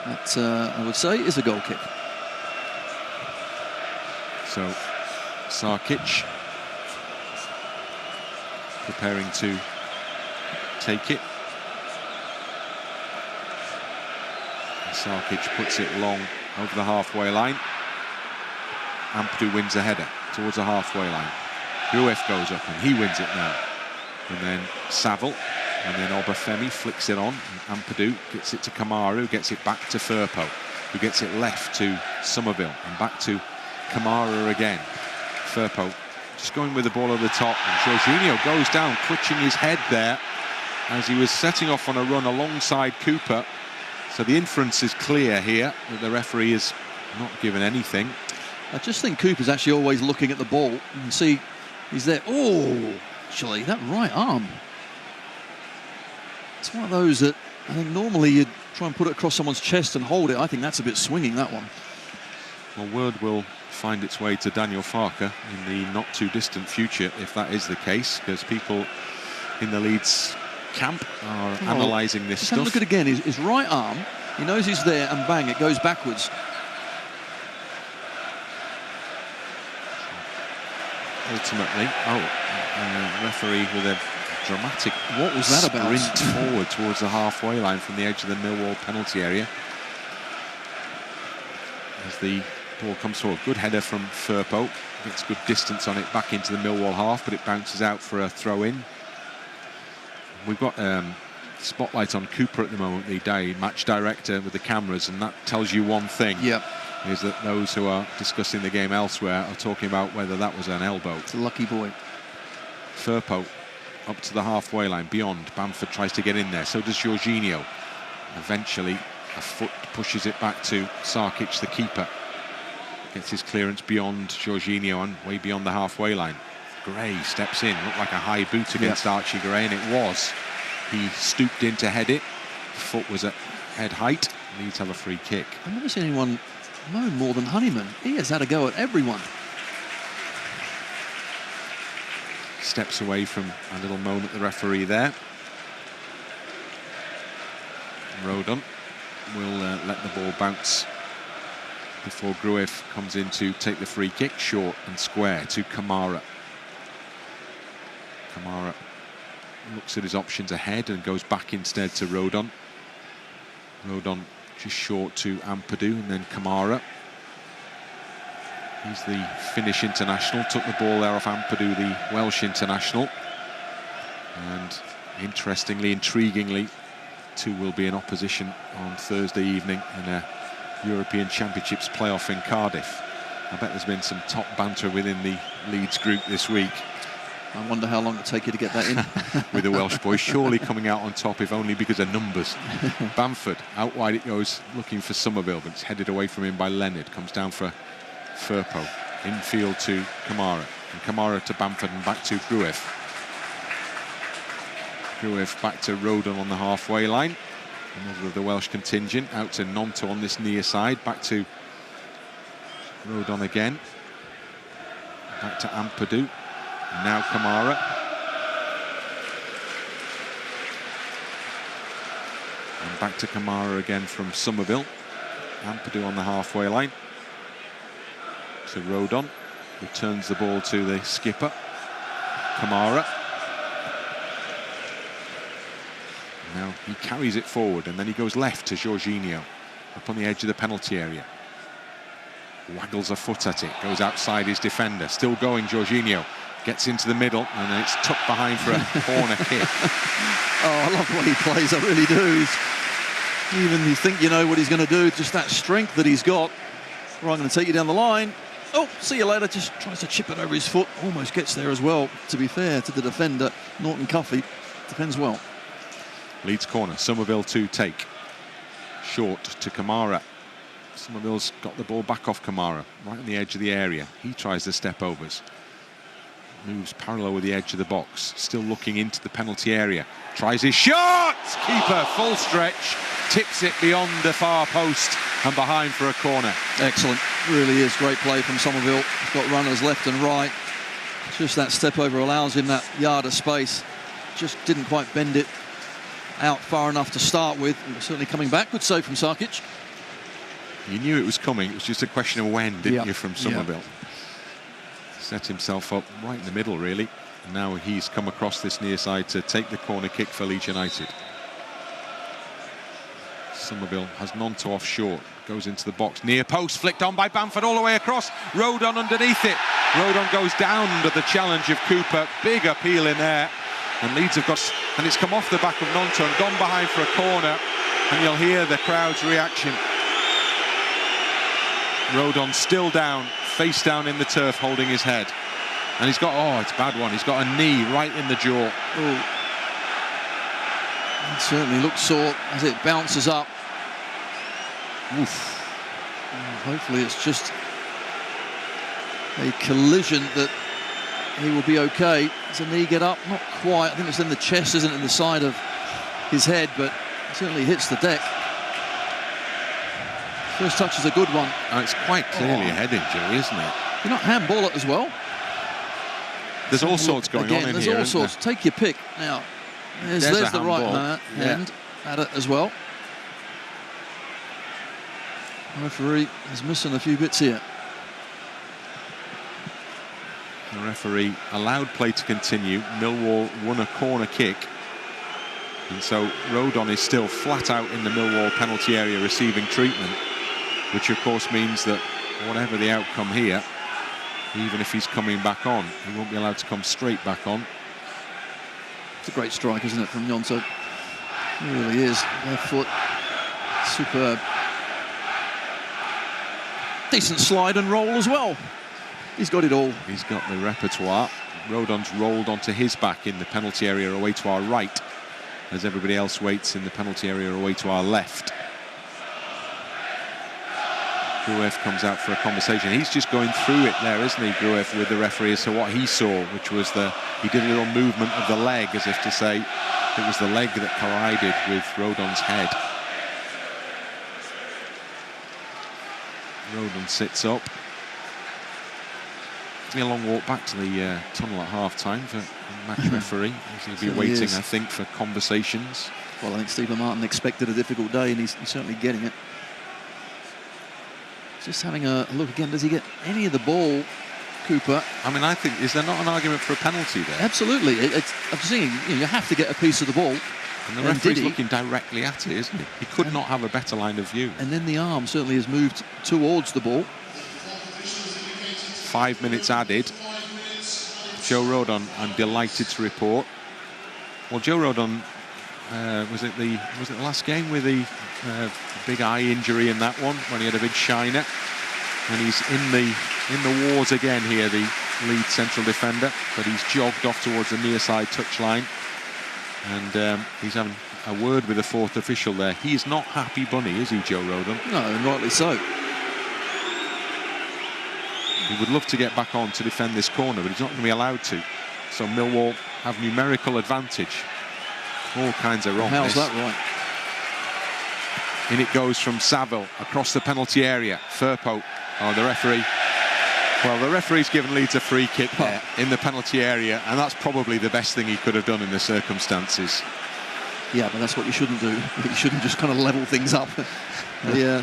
That, I would say, is a goal kick. So Sarkic preparing to take it. And Sarkic puts it long over the halfway line. Ampadu wins a header towards the halfway line. Gruev goes up and he wins it now. And then Saville, and then Obafemi flicks it on. And Ampadu gets it to Kamara, who gets it back to Firpo, who gets it left to Summerville, and back to Kamara again. Firpo just going with the ball over the top, and Georginio goes down, clutching his head there as he was setting off on a run alongside Cooper. So the inference is clear here that the referee is not given anything. I just think Cooper's actually always looking at the ball. You can see he's there. Oh, actually, that right arm. It's one of those that I think normally you'd try and put it across someone's chest and hold it. I think that's a bit swinging, that one. Well, word will find its way to Daniel Farke in the not too distant future if that is the case, because people in the Leeds camp are analysing this stuff. Look at it again, his right arm, he knows he's there, and bang, it goes backwards. Ultimately, referee with a dramatic what was that about? Sprint forward towards the halfway line from the edge of the Millwall penalty area. As the ball comes forward, good header from Firpo, gets good distance on it back into the Millwall half, but it bounces out for a throw-in. We've got spotlight on Cooper at the moment, the match director with the cameras, and that tells you one thing. Yep. Is that those who are discussing the game elsewhere are talking about whether that was an elbow. It's a lucky boy. Firpo up to the halfway line, beyond. Bamford tries to get in there, so does Georginio. Eventually, a foot pushes it back to Sarkic, the keeper. Gets his clearance beyond Georginio and way beyond the halfway line. Gray steps in, looked like a high boot against Archie Gray, and it was. He stooped in to head it. Foot was at head height. Leeds have a free kick. I've never seen anyone moan more than Honeyman. He has had a go at everyone. Steps away from a little moan at the referee there. Rodon will let the ball bounce before Gruev comes in to take the free kick, short and square to Kamara. Kamara looks at his options ahead and goes back instead to Rodon. Rodon just short to Ampadu, and then Kamara. He's the Finnish international, took the ball there off Ampadu, the Welsh international. And interestingly, intriguingly, two will be in opposition on Thursday evening in a European Championships playoff in Cardiff. I bet there's been some top banter within the Leeds group this week. I wonder how long it'll take you to get that in. With the Welsh boys surely coming out on top, if only because of numbers. Bamford, out wide it goes, looking for Summerville, but it's headed away from him by Leonard. Comes down for Firpo. Infield to Kamara. And Kamara to Bamford and back to Gruev. Gruev back to Rodon on the halfway line. Another of the Welsh contingent. Out to Gnonto on this near side. Back to Rodon again. Back to Ampadu. Now Kamara. And back to Kamara again from Summerville. Ampadu on the halfway line. To Rodon. Returns the ball to the skipper. Kamara. Now he carries it forward and then he goes left to Georginio. Up on the edge of the penalty area. waggles a foot at it, goes outside his defender, still going. Georginio gets into the middle, and then it's tucked behind for a corner kick. Oh, I love the way he plays, I really do. Even you think you know what he's going to do, just that strength that he's got. Right, I'm going to take you down the line. Oh, see you later. Just tries to chip it over his foot. Almost gets there as well, to be fair to the defender. Norton-Cuffy defends well. Leeds corner, Summerville to take. Short to Kamara. Summerville's got the ball back off Kamara, right on the edge of the area. He tries the step overs. Moves parallel with the edge of the box. Still looking into the penalty area. Tries his shot! Keeper, full stretch. Tips it beyond the far post and behind for a corner. Excellent. Really is great play from Summerville. He's got runners left and right. Just that step over allows him that yard of space. Just didn't quite bend it out far enough to start with. Certainly coming back. Good save from Sarkic. You knew it was coming. It was just a question of when, didn't you, from Summerville? Set himself up right in the middle, really. And now he's come across this near side to take the corner kick for Leeds United. Summerville has Gnonto off short. Goes into the box. Near post. Flicked on by Bamford all the way across. Rodon underneath it. Rodon goes down under the challenge of Cooper. Big appeal in there. And Leeds have got... And it's come off the back of Gnonto and gone behind for a corner. And you'll hear the crowd's reaction. Rodon still down, face down in the turf, holding his head. And he's got, oh, it's a bad one. He's got a knee right in the jaw. Oh. It certainly looks sore as it bounces up. Oof. Hopefully it's just a collision that he will be okay. Does the knee get up? Not quite. I think it's in the chest, isn't it, in the side of his head, but it certainly hits the deck. First touch is a good one. Oh, it's quite clearly a head injury, isn't it? You're not handball it as well. There's all sorts going on in here. There's all sorts. Take your pick. Now, there's the right hand at it as well. The referee is missing a few bits here. The referee allowed play to continue. Millwall won a corner kick. And so Rodon is still flat out in the Millwall penalty area receiving treatment, which of course means that whatever the outcome here, even if he's coming back on, he won't be allowed to come straight back on. It's a great strike, isn't it, from Gnonto? It really is. Left foot, superb. Decent slide and roll as well. He's got it all. He's got the repertoire. Rodon's rolled onto his back in the penalty area away to our right, as everybody else waits in the penalty area away to our left. Gruev comes out for a conversation. He's just going through it there, isn't he, Gruev, with the referee as to what he saw, which was he did a little movement of the leg as if to say it was the leg that collided with Rodon's head. Rodon sits up. It's a long walk back to the tunnel at half-time for match referee. He'll be waiting, I think, for conversations. Well, I think Stephen Martin expected a difficult day, and he's certainly getting it. Just having a look again. Does he get any of the ball, Cooper? I mean, I think, is there not an argument for a penalty there? Absolutely. I'm seeing you have to get a piece of the ball. And the referee's looking directly at it, isn't he? He could not have a better line of view. And then the arm certainly has moved towards the ball. 5 minutes added. Joe Rodon, I'm delighted to report. Well, Joe Rodon, was it the last game with the big eye injury in that one when he had a big shiner, and he's in the wars again here, the Leeds central defender, but he's jogged off towards the near side touchline, and he's having a word with the fourth official there. He's not happy bunny, is he, Joe Rodon? No, and rightly so. He would love to get back on to defend this corner, but he's not going to be allowed to. So Millwall have numerical advantage. All kinds of wrong. How's that right? In it goes from Saville across the penalty area. Firpo, the referee. Well, the referee's given Leeds a free kick there in the penalty area, and that's probably the best thing he could have done in the circumstances. Yeah, but that's what you shouldn't do. You shouldn't just kind of level things up.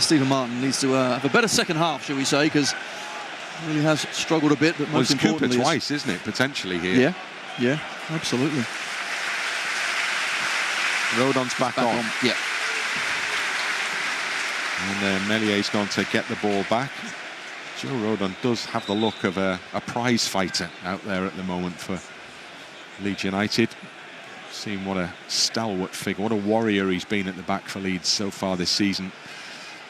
Stephen Martin needs to have a better second half, shall we say, because he really has struggled a bit. But most importantly, Cooper twice, isn't it, potentially here? Yeah, absolutely. Rodon's back on. Yeah. And Meslier's gone to get the ball back. Joe Rodon does have the look of a prize fighter out there at the moment for Leeds United. Seeing what a stalwart figure, what a warrior he's been at the back for Leeds so far this season.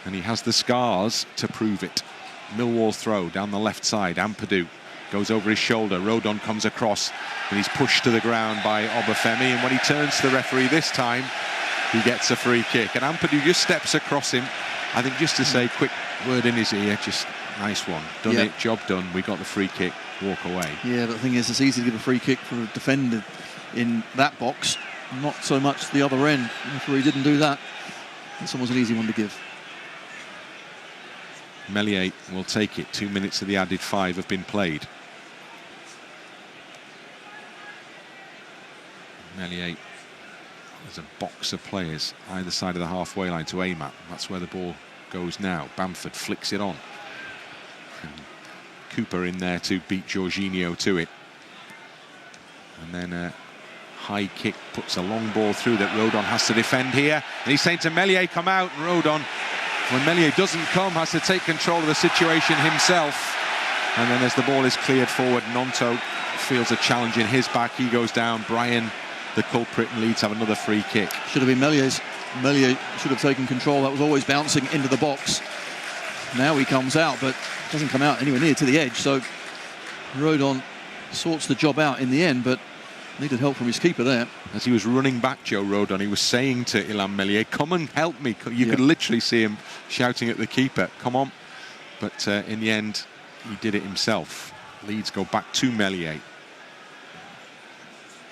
And he has the scars to prove it. Millwall throw down the left side. Ampadu goes over his shoulder. Rodon comes across and he's pushed to the ground by Obafemi. And when he turns to the referee this time, he gets a free kick. And Ampadu just steps across him, I think, just to say quick word in his ear, just nice one. Done it, job done. We got the free kick, walk away. Yeah, but the thing is, it's easy to give a free kick for a defender in that box, not so much the other end. The referee didn't do that. This one was an easy one to give. Meslier will take it. 2 minutes of the added 5 have been played. Meslier, there's a box of players either side of the halfway line to aim at. That's where the ball goes now. Bamford flicks it on. And Cooper in there to beat Georginio to it. And then a high kick puts a long ball through that Rodon has to defend here. And he's saying to Meslier, come out. And Rodon, when Meslier doesn't come, has to take control of the situation himself. And then as the ball is cleared forward, Gnonto feels a challenge in his back. He goes down. Bryan, the culprit, and Leeds have another free kick. Should have been Mellier's. Meslier should have taken control. That was always bouncing into the box. Now he comes out, but doesn't come out anywhere near to the edge. So Rodon sorts the job out in the end, but needed help from his keeper there. As he was running back, Joe Rodon, he was saying to Elland Meslier, come and help me. You could literally see him shouting at the keeper, come on. But in the end, he did it himself. Leeds go back to Meslier.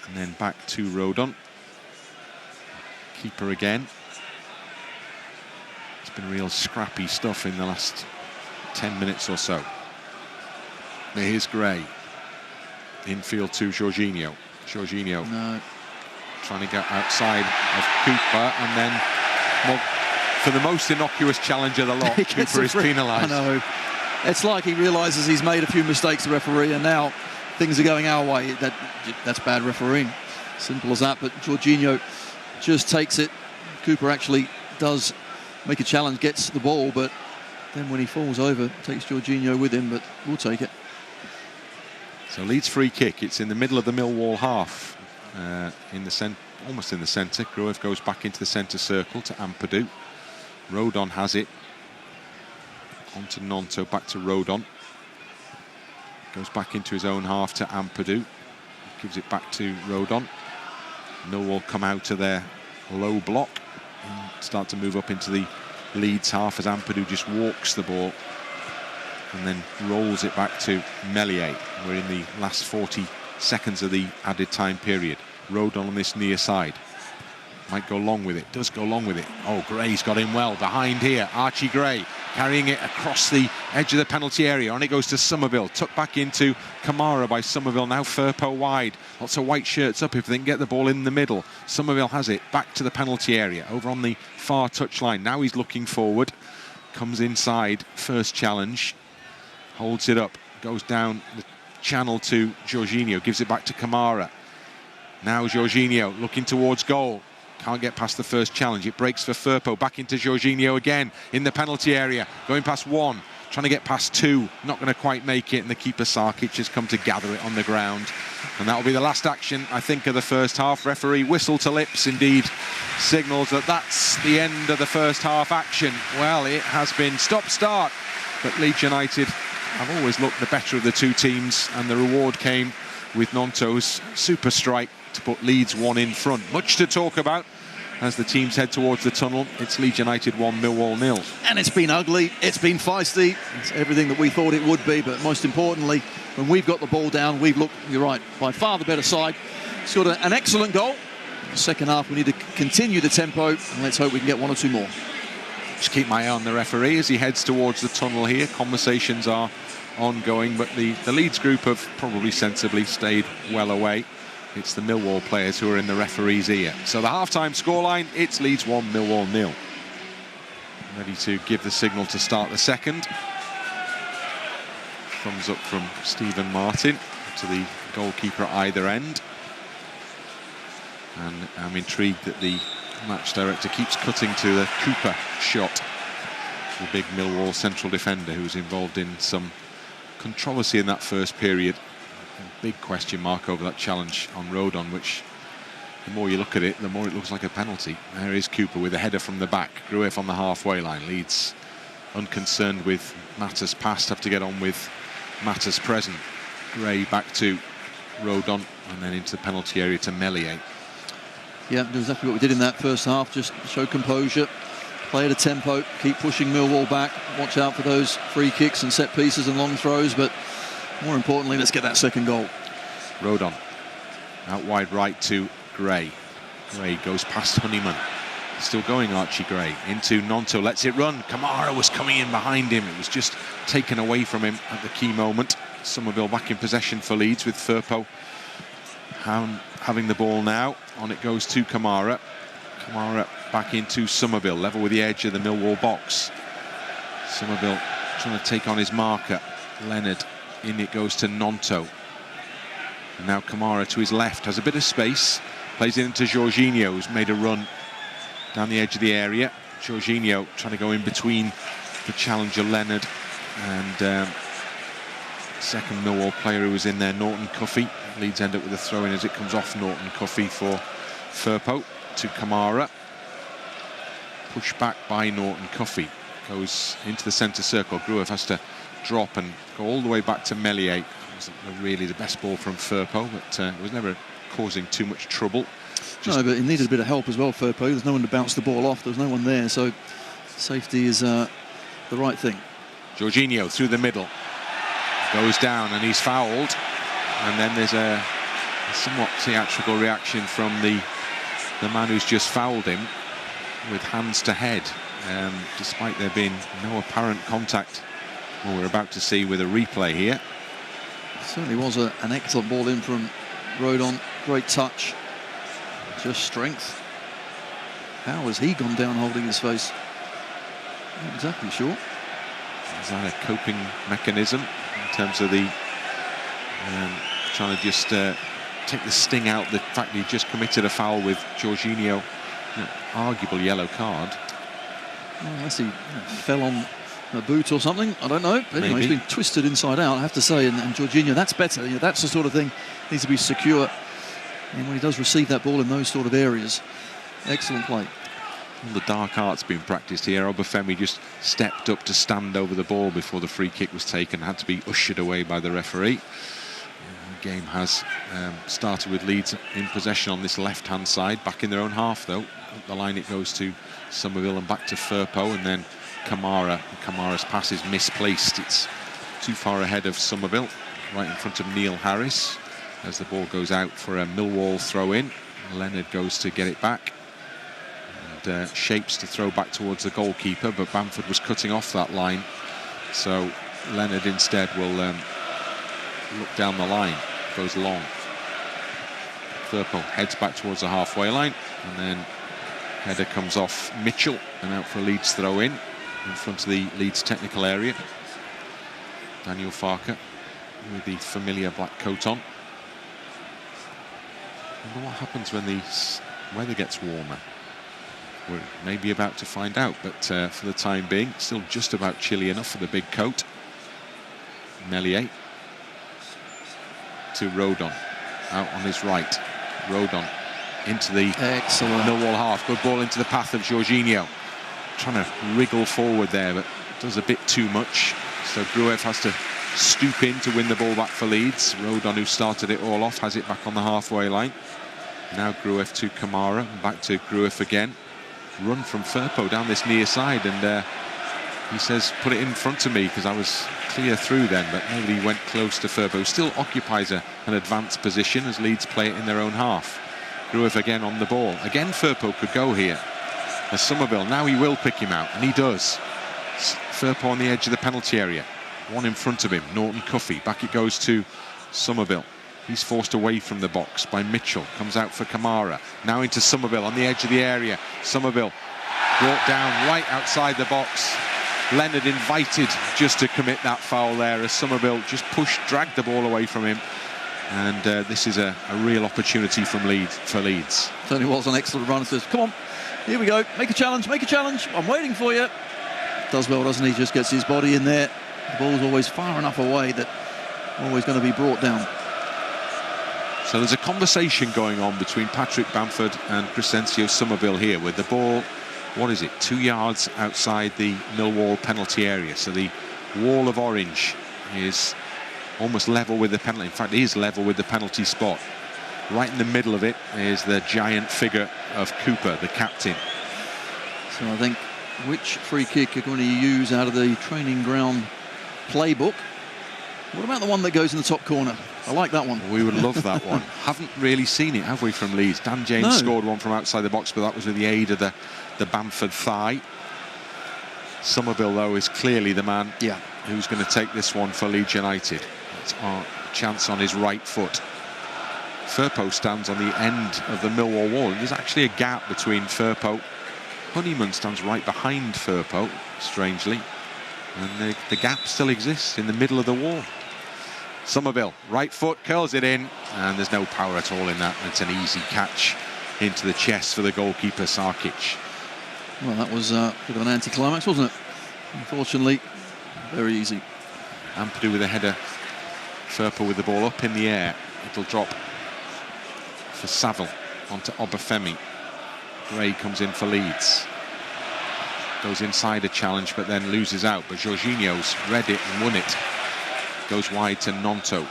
And then back to Rodon. Keeper again. It's been real scrappy stuff in the last 10 minutes or so. Here's Gray. Infield to Georginio. Georginio trying to get outside of Cooper, and then, well, for the most innocuous challenge of the lot, Cooper is penalised. I know. It's like he realises he's made a few mistakes, the referee, and now things are going our way. That's bad refereeing. Simple as that. But Georginio just takes it. Cooper actually does make a challenge, gets the ball, but then when he falls over, takes Georginio with him, but we'll take it. So Leeds free kick. It's in the middle of the Millwall half, almost in the centre. Gruev goes back into the centre circle to Ampadu. Rodon has it. On to Gnonto, back to Rodon. Goes back into his own half to Ampadu. Gives it back to Rodon. Millwall come out of their low block and start to move up into the Leeds half as Ampadu just walks the ball and then rolls it back to Meslier. We're in the last 40 seconds of the added time period. Rodon on this near side. Might go long with it, does go long with it. Oh, Gray's got in well behind here. Archie Gray carrying it across the edge of the penalty area. On it goes to Summerville, tucked back into Kamara by Summerville. Now Firpo wide. Lots of white shirts up if they can get the ball in the middle. Summerville has it back to the penalty area, over on the far touchline. Now he's looking forward, comes inside, first challenge, holds it up, goes down the channel to Georginio, gives it back to Kamara. Now Georginio looking towards goal. Can't get past the first challenge. It breaks for Firpo. Back into Georginio again in the penalty area. Going past one. Trying to get past two. Not going to quite make it. And the keeper Sarkic has come to gather it on the ground. And that will be the last action, I think, of the first half. Referee whistle to lips indeed signals that that's the end of the first half action. Well, it has been stop-start. But Leeds United have always looked the better of the two teams. And the reward came with Gnonto's super strike to put Leeds 1 in front. Much to talk about as the teams head towards the tunnel. It's Leeds United 1, Millwall 0. And it's been ugly, it's been feisty, it's everything that we thought it would be, but most importantly, when we've got the ball down, we've looked, you're right, by far the better side. Scored an excellent goal. Second half, we need to continue the tempo, and let's hope we can get one or two more. Just keep my eye on the referee as he heads towards the tunnel here. Conversations are ongoing, but the Leeds group have probably sensibly stayed well away. It's the Millwall players who are in the referee's ear. So the half-time scoreline, it's Leeds 1, Millwall 0. Ready to give the signal to start the second. Thumbs up from Stephen Martin to the goalkeeper at either end. And I'm intrigued that the match director keeps cutting to the Cooper shot. the big Millwall central defender who was involved in some controversy in that first period. A big question mark over that challenge on Rodon, which the more you look at it, the more it looks like a penalty. There is Cooper with a header from the back. Gruev on the halfway line. Leeds unconcerned with matters past, have to get on with matters present. Gray back to Rodon and then into the penalty area to Meslier. Yeah, do exactly what we did in that first half. Just show composure, play at a tempo, keep pushing Millwall back. Watch out for those free kicks and set pieces and long throws, but more importantly, let's get that second goal. Rodon out wide right to Gray. Gray goes past Honeyman. Still going, Archie Gray into Gnonto, lets it run. Kamara was coming in behind him. It was just taken away from him at the key moment. Summerville back in possession for Leeds with Firpo having the ball now. On it goes to Kamara. Kamara back into Summerville, level with the edge of the Millwall box. Summerville trying to take on his marker. Leonard, in it goes to Gnonto. And now Kamara to his left, has a bit of space. Plays it into Georginio, who's made a run down the edge of the area. Georginio trying to go in between the challenger Leonard and second Millwall player who was in there, Norton-Cuffy. Leeds end up with a throw-in as it comes off Norton-Cuffy for Firpo to Kamara. Pushed back by Norton-Cuffy. Goes into the centre circle. Gruev has to drop and go all the way back to Meslier. It wasn't really the best ball from Firpo, but it was never causing too much trouble. No, but he needed a bit of help as well, Firpo. There's no one to bounce the ball off. There's no one there, so safety is the right thing. Georginio through the middle. Goes down and he's fouled. And then there's a somewhat theatrical reaction from the man who's just fouled him with hands to head, despite there being no apparent contact. Well, we're about to see with a replay here. Certainly was an excellent ball in from Rodon. Great touch. Just strength. How has he gone down holding his face? Not exactly sure. Is that a coping mechanism in terms of the trying to just take the sting out the fact that he just committed a foul with Georginio, arguable yellow card. Well, unless he fell on a boot or something, I don't know. But anyway, he's been twisted inside out, I have to say, and Georginio, that's better. That's the sort of thing needs to be secure. And when he does receive that ball in those sort of areas, excellent play. All the dark arts being practiced here. Obafemi just stepped up to stand over the ball before the free kick was taken, had to be ushered away by the referee. The game has started with Leeds in possession on this left-hand side, back in their own half though. Up the line it goes to Summerville and back to Firpo, and then Kamara. Kamara's pass is misplaced. It's too far ahead of Summerville, right in front of Neil Harris, as the ball goes out for a Millwall throw-in. Leonard goes to get it back and shapes to throw back towards the goalkeeper, but Bamford was cutting off that line, so Leonard instead will look down the line. Goes long. Firpo heads back towards the halfway line, and then header comes off Mitchell and out for a Leeds throw-in front of the Leeds technical area. Daniel Farker with the familiar black coat on. I wonder what happens when the weather gets warmer. We're maybe about to find out, but for the time being, still just about chilly enough for the big coat. Meslier to Rodon, out on his right. Rodon into the Millwall half. Good ball into the path of Georginio. Trying to wriggle forward there, but does a bit too much. So Gruev has to stoop in to win the ball back for Leeds. Rodon, who started it all off, has it back on the halfway line. Now Gruev to Kamara, and back to Gruev again. Run from Firpo down this near side, and he says, put it in front of me, because I was clear through then, but nobody went close to Firpo. Still occupies an advanced position as Leeds play it in their own half. Gruev again on the ball. Again, Firpo could go here. As Summerville, now he will pick him out, and he does. Firpo on the edge of the penalty area. One in front of him, Norton-Cuffy. Back it goes to Summerville. He's forced away from the box by Mitchell. Comes out for Kamara. Now into Summerville on the edge of the area. Summerville brought down right outside the box. Leonard invited just to commit that foul there as Summerville just dragged the ball away from him. And this is a real opportunity for Leeds. Certainly was an excellent run. Says, come on, here we go. Make a challenge, make a challenge. I'm waiting for you. does well, doesn't he? Just gets his body in there. The ball's always far enough away that always going to be brought down. So there's a conversation going on between Patrick Bamford and Crescencio Summerville here with the ball, what is it, 2 yards outside the Millwall penalty area. So the wall of orange is almost level with the penalty. In fact, it is level with the penalty spot. Right in the middle of it is the giant figure of Cooper, the captain. So I think which free kick you're going to use out of the training ground playbook. What about the one that goes in the top corner? I like that one. We would love that one. Haven't really seen it, have we, from Leeds? Dan James scored one from outside the box, but that was with the aid of the Bamford thigh. Summerville, though, is clearly the man who's going to take this one for Leeds United. It's our chance on his right foot. Firpo stands on the end of the Millwall wall. There's actually a gap between Firpo. Honeyman stands right behind Firpo, strangely. And the gap still exists in the middle of the wall. Summerville, right foot, curls it in, and there's no power at all in that. It's an easy catch into the chest for the goalkeeper, Sarkic. Well, that was a bit of an anticlimax, wasn't it? Unfortunately, very easy. Ampadu with a header. Firpo with the ball up in the air. It'll drop for Saville onto Obafemi. Gray comes in for Leeds. Goes inside a challenge, but then loses out. But Georginio's read it and won it. Goes wide to Gnonto.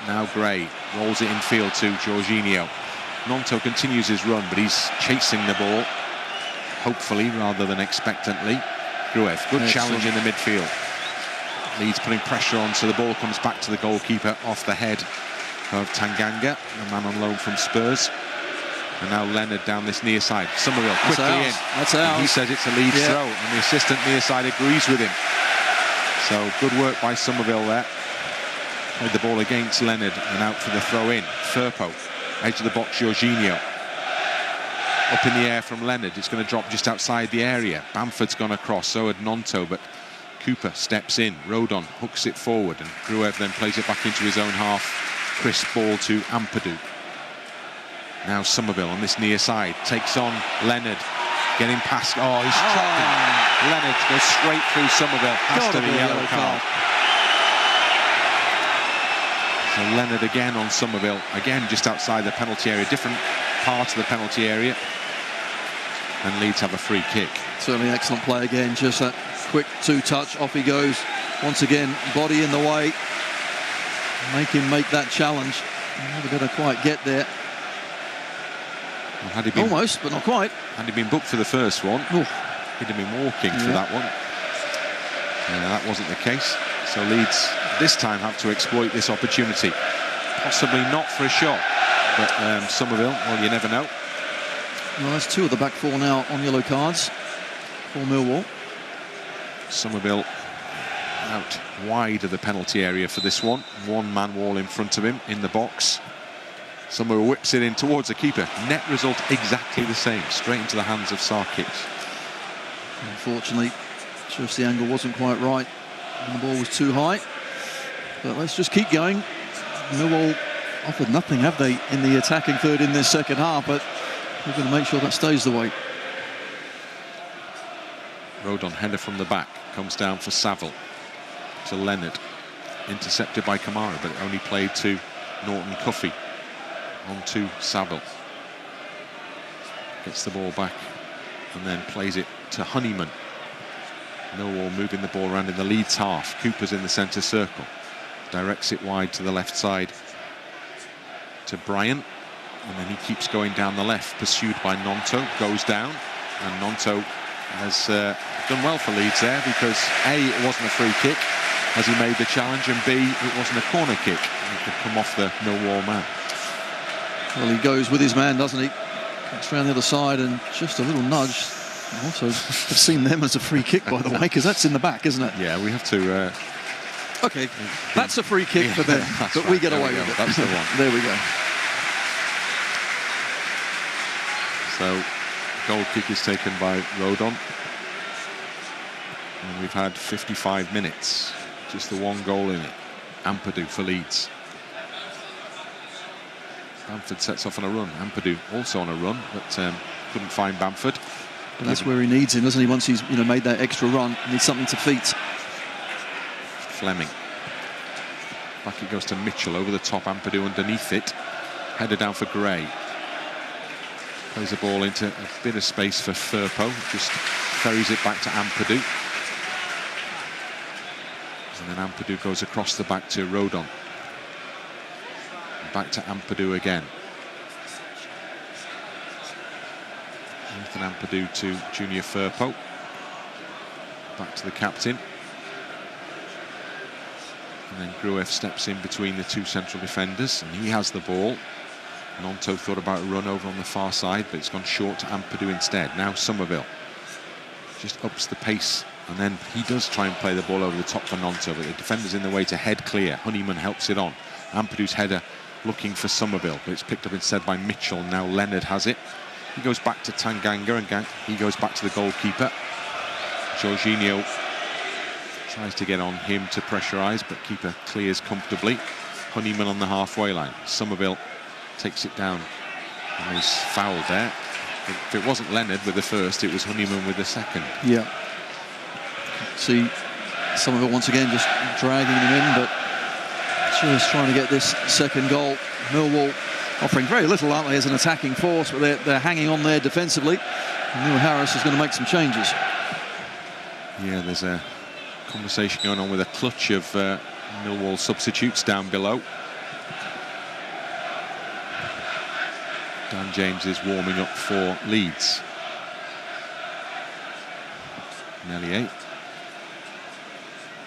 Now Gray rolls it infield to Georginio. Gnonto continues his run, but he's chasing the ball, hopefully rather than expectantly. Gruev, good challenge in the midfield. Leeds putting pressure on, so the ball comes back to the goalkeeper off the head of Tanganga, the man on loan from Spurs. And now Leonard down this near side. Summerville quickly in. That's out. He says it's a Leeds throw, and the assistant near side agrees with him. So good work by Summerville there. With the ball against Leonard and out for the throw in. Firpo, edge of the box, Georginio. Up in the air from Leonard. It's going to drop just outside the area. Bamford's gone across, so had Gnonto, but Cooper steps in. Rodon hooks it forward, and Gruev then plays it back into his own half. Crisp ball to Ampadu. Now Summerville on this near side takes on Leonard, getting past. Oh, he's trapped him. Leonard goes straight through Summerville, past the yellow card. So Leonard again on Summerville, again just outside the penalty area, different part of the penalty area, and Leeds have a free kick. Certainly excellent play again, just that quick two-touch, off he goes. Once again, body in the way. Make him make that challenge. Never going to quite get there. Well, had he been, almost, but not quite. Had he been booked for the first one, he'd have been walking for that one. That wasn't the case. So Leeds this time have to exploit this opportunity. Possibly not for a shot, but Summerville, well, you never know. Well, that's two of the back four now on yellow cards for Millwall. Summerville out wide of the penalty area for this one. One man wall in front of him in the box. Summerville whips it in towards the keeper. Net result exactly the same, straight into the hands of Sarkic. Unfortunately, just the angle wasn't quite right and the ball was too high. But let's just keep going. Millwall offered nothing, have they, in the attacking third in this second half, but we're going to make sure that stays the way. Rodon header from the back, comes down for Saville to Leonard, intercepted by Kamara, but only played to Norton-Cuffy. On to Saville. Gets the ball back and then plays it to Honeyman. Millwall moving the ball around in the Leeds half. Cooper's in the centre circle. Directs it wide to the left side to Bryan. And then he keeps going down the left, pursued by Gnonto. Goes down. And Gnonto has done well for Leeds there, because A, it wasn't a free kick as he made the challenge, and B, it wasn't a corner kick. It could come off the Millwall man. Well, he goes with his man, doesn't he? Cuts around the other side, and just a little nudge. Also, I've seen them as a free kick, by the way, because that's in the back, isn't it? Yeah, we have to... OK, that's a free kick for them, but we get away with it. That's the one. There we go. So, goal kick is taken by Rodon. And we've had 55 minutes. Just the one goal in it. Ampadu for Leeds. Bamford sets off on a run. Ampadu also on a run, but couldn't find Bamford. But that's where he needs him, doesn't he? Once he's made that extra run, he needs something to feet. Flemming. Back it goes to Mitchell, over the top, Ampadu underneath it. Header down for Gray. Plays the ball into a bit of space for Firpo. Just ferries it back to Ampadu. And then Ampadu goes across the back to Rodon. Back to Ampadu again. Nathan Ampadu to Junior Firpo. Back to the captain. And then Gruev steps in between the two central defenders, and he has the ball. Gnonto thought about a run over on the far side, but it's gone short to Ampadu instead. Now Summerville just ups the pace, and then he does try and play the ball over the top for Gnonto, but the defender's in the way to head clear. Honeyman helps it on. Ampadu's header looking for Summerville, but it's picked up instead by Mitchell. Now Leonard has it. He goes back to Tanganga, and he goes back to the goalkeeper. Georginio tries to get on him to pressurise, but keeper clears comfortably. Honeyman on the halfway line. Summerville takes it down and is fouled there. If it wasn't Leonard with the first, it was Honeyman with the second. Yeah. See Summerville once again just dragging him in, but just trying to get this second goal. Millwall offering very little, aren't they, as an attacking force, but they're hanging on there defensively. And Neil Harris is going to make some changes. Yeah, there's a conversation going on with a clutch of Millwall substitutes down below. Dan James is warming up for Leeds. Meslier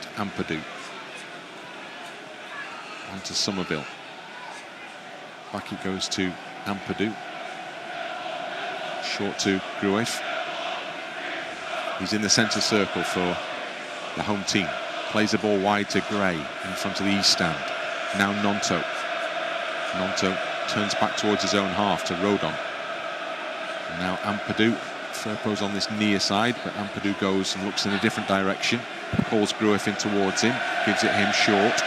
to Ampadu. On to Summerville. Back he goes to Ampadu. Short to Gruev. He's in the centre circle for the home team. Plays the ball wide to Gray in front of the east stand. Now Gnonto. Gnonto turns back towards his own half to Rodon. And now Ampadu. Firpo's on this near side, but Ampadu goes and looks in a different direction. Pulls Gruev in towards him. Gives it him short.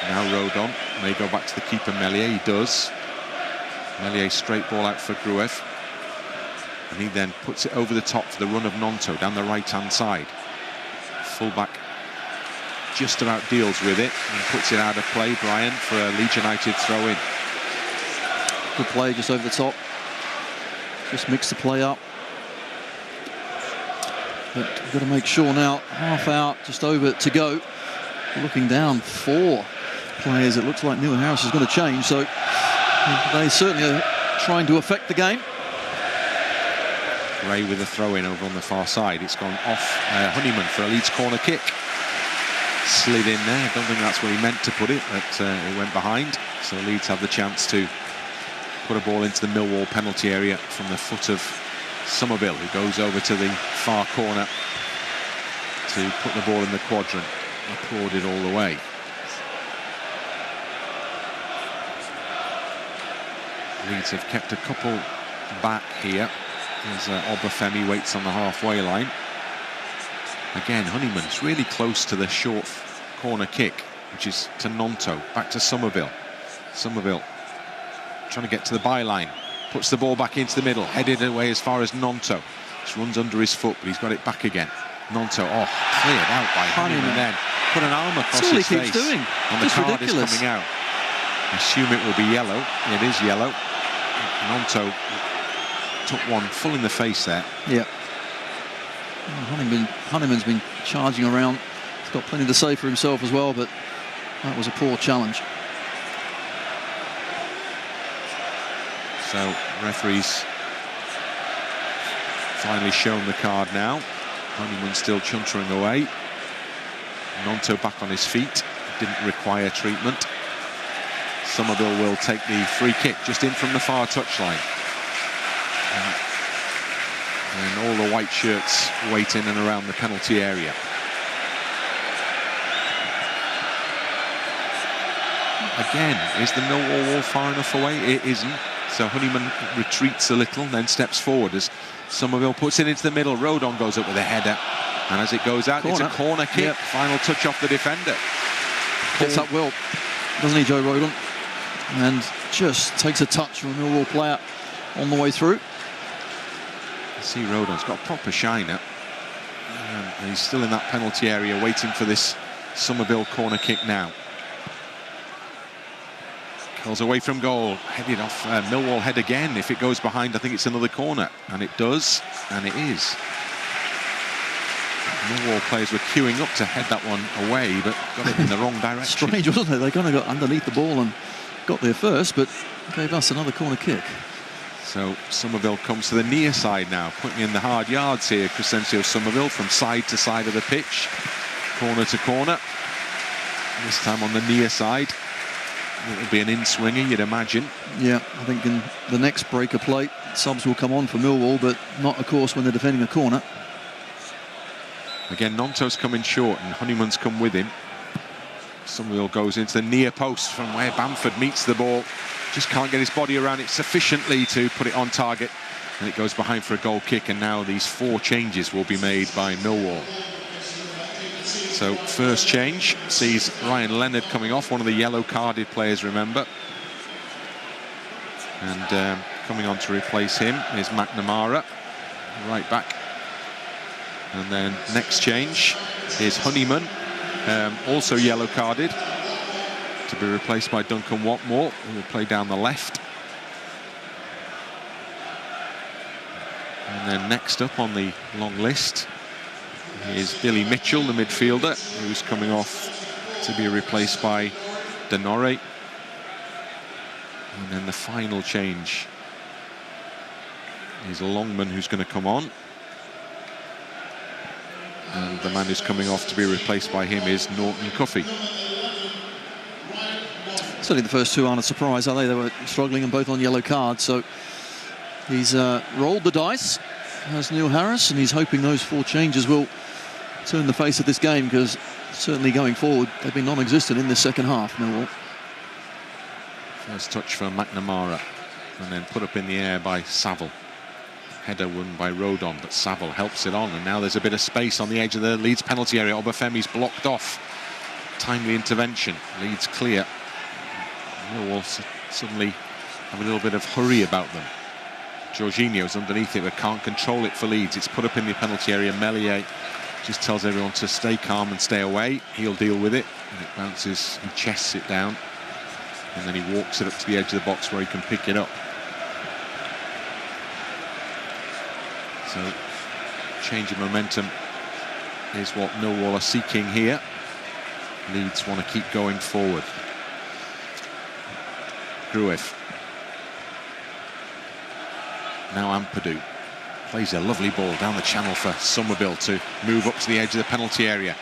Now Rodon may go back to the keeper Meslier. He does. Meslier straight ball out for Gruev. And he then puts it over the top for the run of Gnonto down the right-hand side. Fullback just about deals with it and puts it out of play. Bryan for a Leeds United throw-in. Good play just over the top. Just mix the play up. But we've got to make sure now, half out, just over to go. Looking down 4 players, it looks like Neil Harris is going to change. So they certainly are trying to affect the game. Gray with a throw-in over on the far side. It's gone off Honeyman for a Leeds corner kick. Slid in there. I don't think that's where he meant to put it, but it went behind. So Leeds have the chance to put a ball into the Millwall penalty area from the foot of Summerville, who goes over to the far corner to put the ball in the quadrant. Applauded all the way. Leeds have kept a couple back here as Obafemi waits on the halfway line. Again, Honeyman's really close to the short corner kick, which is to Gnonto. Back to Summerville. Summerville trying to get to the byline. Puts the ball back into the middle. Headed away as far as Gnonto. Just runs under his foot, but he's got it back again. Gnonto, cleared out by Honeyman then. Put an arm across his face. Doing. And the card is coming out. I assume it will be yellow. It is yellow. Gnonto took one full in the face there. Yeah. Honeyman's been charging around. He's got plenty to say for himself as well, but that was a poor challenge. So referees finally shown the card now. Honeyman still chuntering away. Gnonto back on his feet. Didn't require treatment. Summerville will take the free kick just in from the far touchline. And all the white shirts wait in and around the penalty area. Again, is the Millwall wall far enough away? It isn't. So Honeyman retreats a little, then steps forward as Summerville puts it into the middle. Rodon goes up with a header. And as it goes out, it's a corner kick. Yep. Final touch off the defender. Gets up well, doesn't he, Joe Rodon? And just takes a touch from a Millwall player on the way through. See, Rodon's got a proper shiner. And he's still in that penalty area waiting for this Summerville corner kick now. Curls away from goal, headed off. Millwall head again. If it goes behind, I think it's another corner. And it does, and it is. Millwall players were queuing up to head that one away, but got it in the wrong direction. Strange, wasn't it? They kind of got underneath the ball and got there first, but gave us another corner kick. So Summerville comes to the near side now, putting in the hard yards here. Crescencio Summerville from side to side of the pitch, corner to corner. This time on the near side. It'll be an in-swinger, you'd imagine. Yeah, I think in the next breaker plate, subs will come on for Millwall, but not, of course, when they're defending a corner. Again, Gnonto's coming short and Honeyman's come with him. Summerville goes into the near post from where Bamford meets the ball. Just can't get his body around it sufficiently to put it on target. And it goes behind for a goal kick, and now these 4 changes will be made by Millwall. So first change sees Ryan Leonard coming off, one of the yellow-carded players, remember. And coming on to replace him is McNamara, right back. And then next change is Honeyman, also yellow-carded, to be replaced by Duncan Watmore, who will play down the left. And then next up on the long list is Billy Mitchell, the midfielder, who's coming off to be replaced by Norre. And then the final change is Longman, who's going to come on. And the man who's coming off to be replaced by him is Norton-Cuffy. Certainly the first 2 aren't a surprise, are they? They were struggling and both on yellow cards, so he's rolled the dice, has Neil Harris, and he's hoping those 4 changes will turn the face of this game, because certainly going forward they've been non-existent in this second half, Millwall. First touch for McNamara, and then put up in the air by Saville. Header won by Rodon, but Saville helps it on, and now there's a bit of space on the edge of the Leeds penalty area. Obafemi's blocked off. Timely intervention. Leeds clear. Millwall suddenly have a little bit of hurry about them. Georginio's underneath it, but can't control it for Leeds. It's put up in the penalty area. Meslier just tells everyone to stay calm and stay away. He'll deal with it, and it bounces, he chests it down, and then he walks it up to the edge of the box where he can pick it up. So, change of momentum is what Millwall are seeking here. Leeds want to keep going forward. Gruev. Now Ampadu plays a lovely ball down the channel for Summerville to move up to the edge of the penalty area.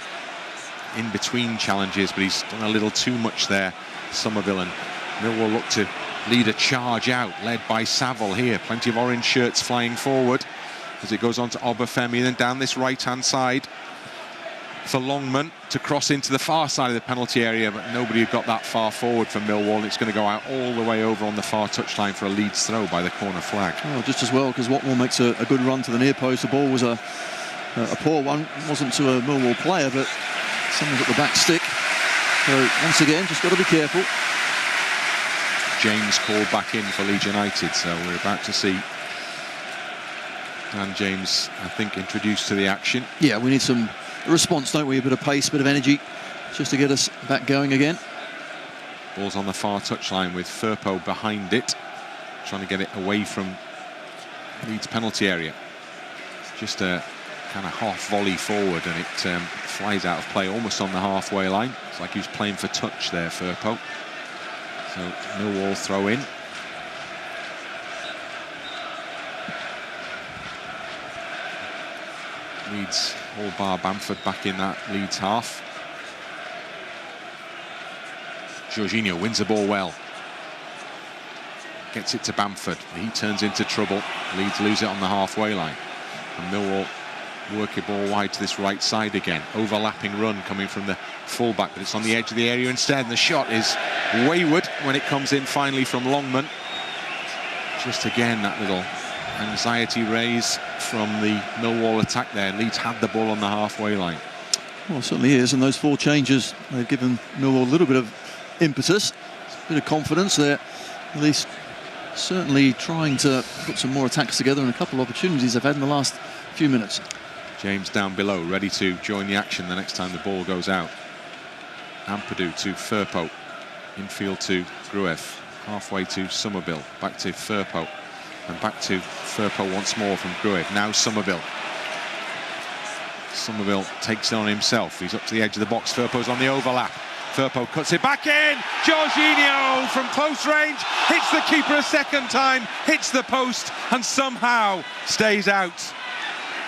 In between challenges, but he's done a little too much there, Summerville, and Millwall look to lead a charge out, led by Saville here. Plenty of orange shirts flying forward as it goes on to Obafemi, and then down this right-hand side for Longman to cross into the far side of the penalty area, but nobody had got that far forward from Millwall, and it's going to go out all the way over on the far touchline for a Leeds throw by the corner flag. Oh, just as well, because Watmore makes a good run to the near post. The ball was a poor one. It wasn't to a Millwall player, but someone's at the back stick. So once again, just got to be careful. James called back in for Leeds United, so we're about to see Dan James, I think, introduced to the action. Yeah, we need some response, don't we? A bit of pace, a bit of energy, just to get us back going again. Ball's on the far touchline with Firpo behind it, trying to get it away from Leeds penalty area. Just a kind of half volley forward, and it flies out of play almost on the halfway line. It's like he was playing for touch there, Firpo. So Millwall throw in. Leeds, all bar Bamford, back in that Leeds half. Georginio wins the ball well. Gets it to Bamford. He turns into trouble. Leeds lose it on the halfway line. And Millwall work a ball wide to this right side again. Overlapping run coming from the fullback, but it's on the edge of the area instead. And the shot is wayward when it comes in finally from Longman. Just again, that little anxiety raise from the Millwall attack there. Leeds had the ball on the halfway line. Well, it certainly is, and those 4 changes, they've given Millwall a little bit of impetus, a bit of confidence there, at least certainly trying to put some more attacks together, and a couple of opportunities they've had in the last few minutes. James down below, ready to join the action the next time the ball goes out. Ampadu to Firpo. Infield to Gruev. Halfway to Summerville. Back to Firpo. And back to Firpo once more from Gruev. Now Summerville. Summerville takes it on himself. He's up to the edge of the box. Firpo's on the overlap. Firpo cuts it back in. Georginio from close range. Hits the keeper a second time. Hits the post and somehow stays out.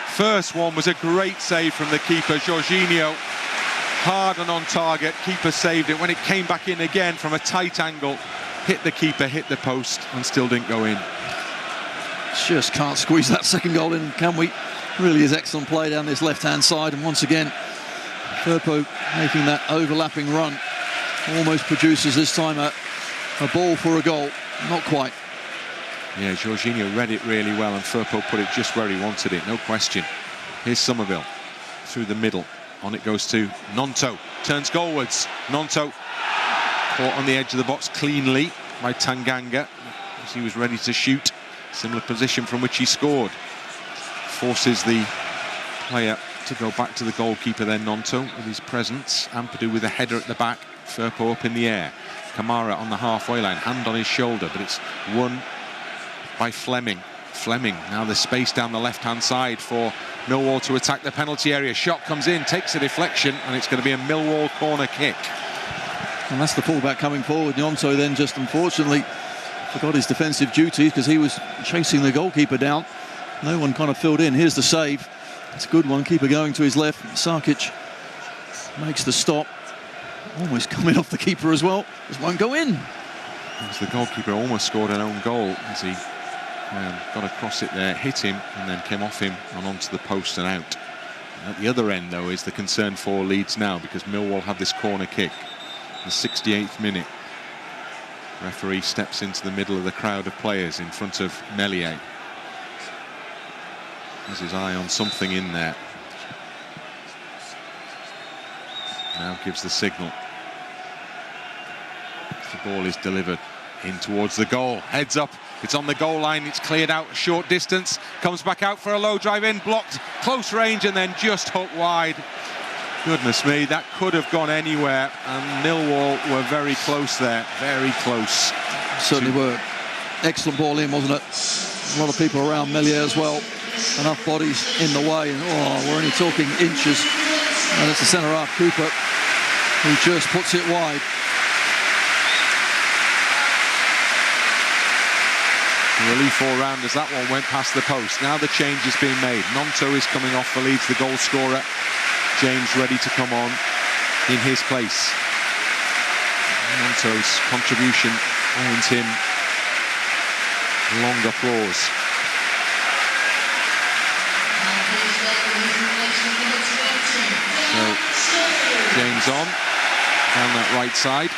First one was a great save from the keeper. Georginio hard and on target. Keeper saved it. When it came back in again from a tight angle, hit the keeper, hit the post and still didn't go in. Just can't squeeze that second goal in, can we? Really is excellent play down this left-hand side, and once again Firpo making that overlapping run. Almost produces this time a ball for a goal. Not quite. Yeah, Georginio read it really well and Firpo put it just where he wanted it, no question. Here's Summerville through the middle. On it goes to Gnonto. Turns goalwards. Gnonto caught on the edge of the box cleanly by Tanganga as he was ready to shoot. Similar position from which he scored. Forces the player to go back to the goalkeeper then, Gnonto, with his presence. Ampadu with a header at the back. Firpo up in the air. Kamara on the halfway line, hand on his shoulder, but it's won by Flemming. Flemming, now the space down the left-hand side for Millwall to attack the penalty area. Shot comes in, takes a deflection, and it's going to be a Millwall corner kick. And that's the fullback coming forward. Gnonto then just unfortunately forgot his defensive duties because he was chasing the goalkeeper down. No one kind of filled in. Here's the save. It's a good one. Keeper going to his left. Sarkic makes the stop. Almost coming off the keeper as well. Just won't go in. As the goalkeeper almost scored an own goal as he got across it there, hit him and then came off him and onto the post and out. And at the other end though is the concern for Leeds now, because Millwall have this corner kick. The 68th minute. Referee steps into the middle of the crowd of players in front of Meslier. Has his eye on something in there. Now gives the signal. The ball is delivered in towards the goal. Heads up. It's on the goal line. It's cleared out a short distance. Comes back out for a low drive in. Blocked. Close range and then just hooked wide. Goodness me, that could have gone anywhere. And Millwall were very close there. Very close. Certainly were. Excellent ball in, wasn't it? A lot of people around Meslier as well. Enough bodies in the way. And we're only talking inches. And it's the centre-half Cooper who just puts it wide. Relief all round as that one went past the post. Now the change is being made. Gnonto is coming off for Leeds, the goal scorer. James ready to come on in his place. Gnonto's contribution earns him long applause. So James on down that right side.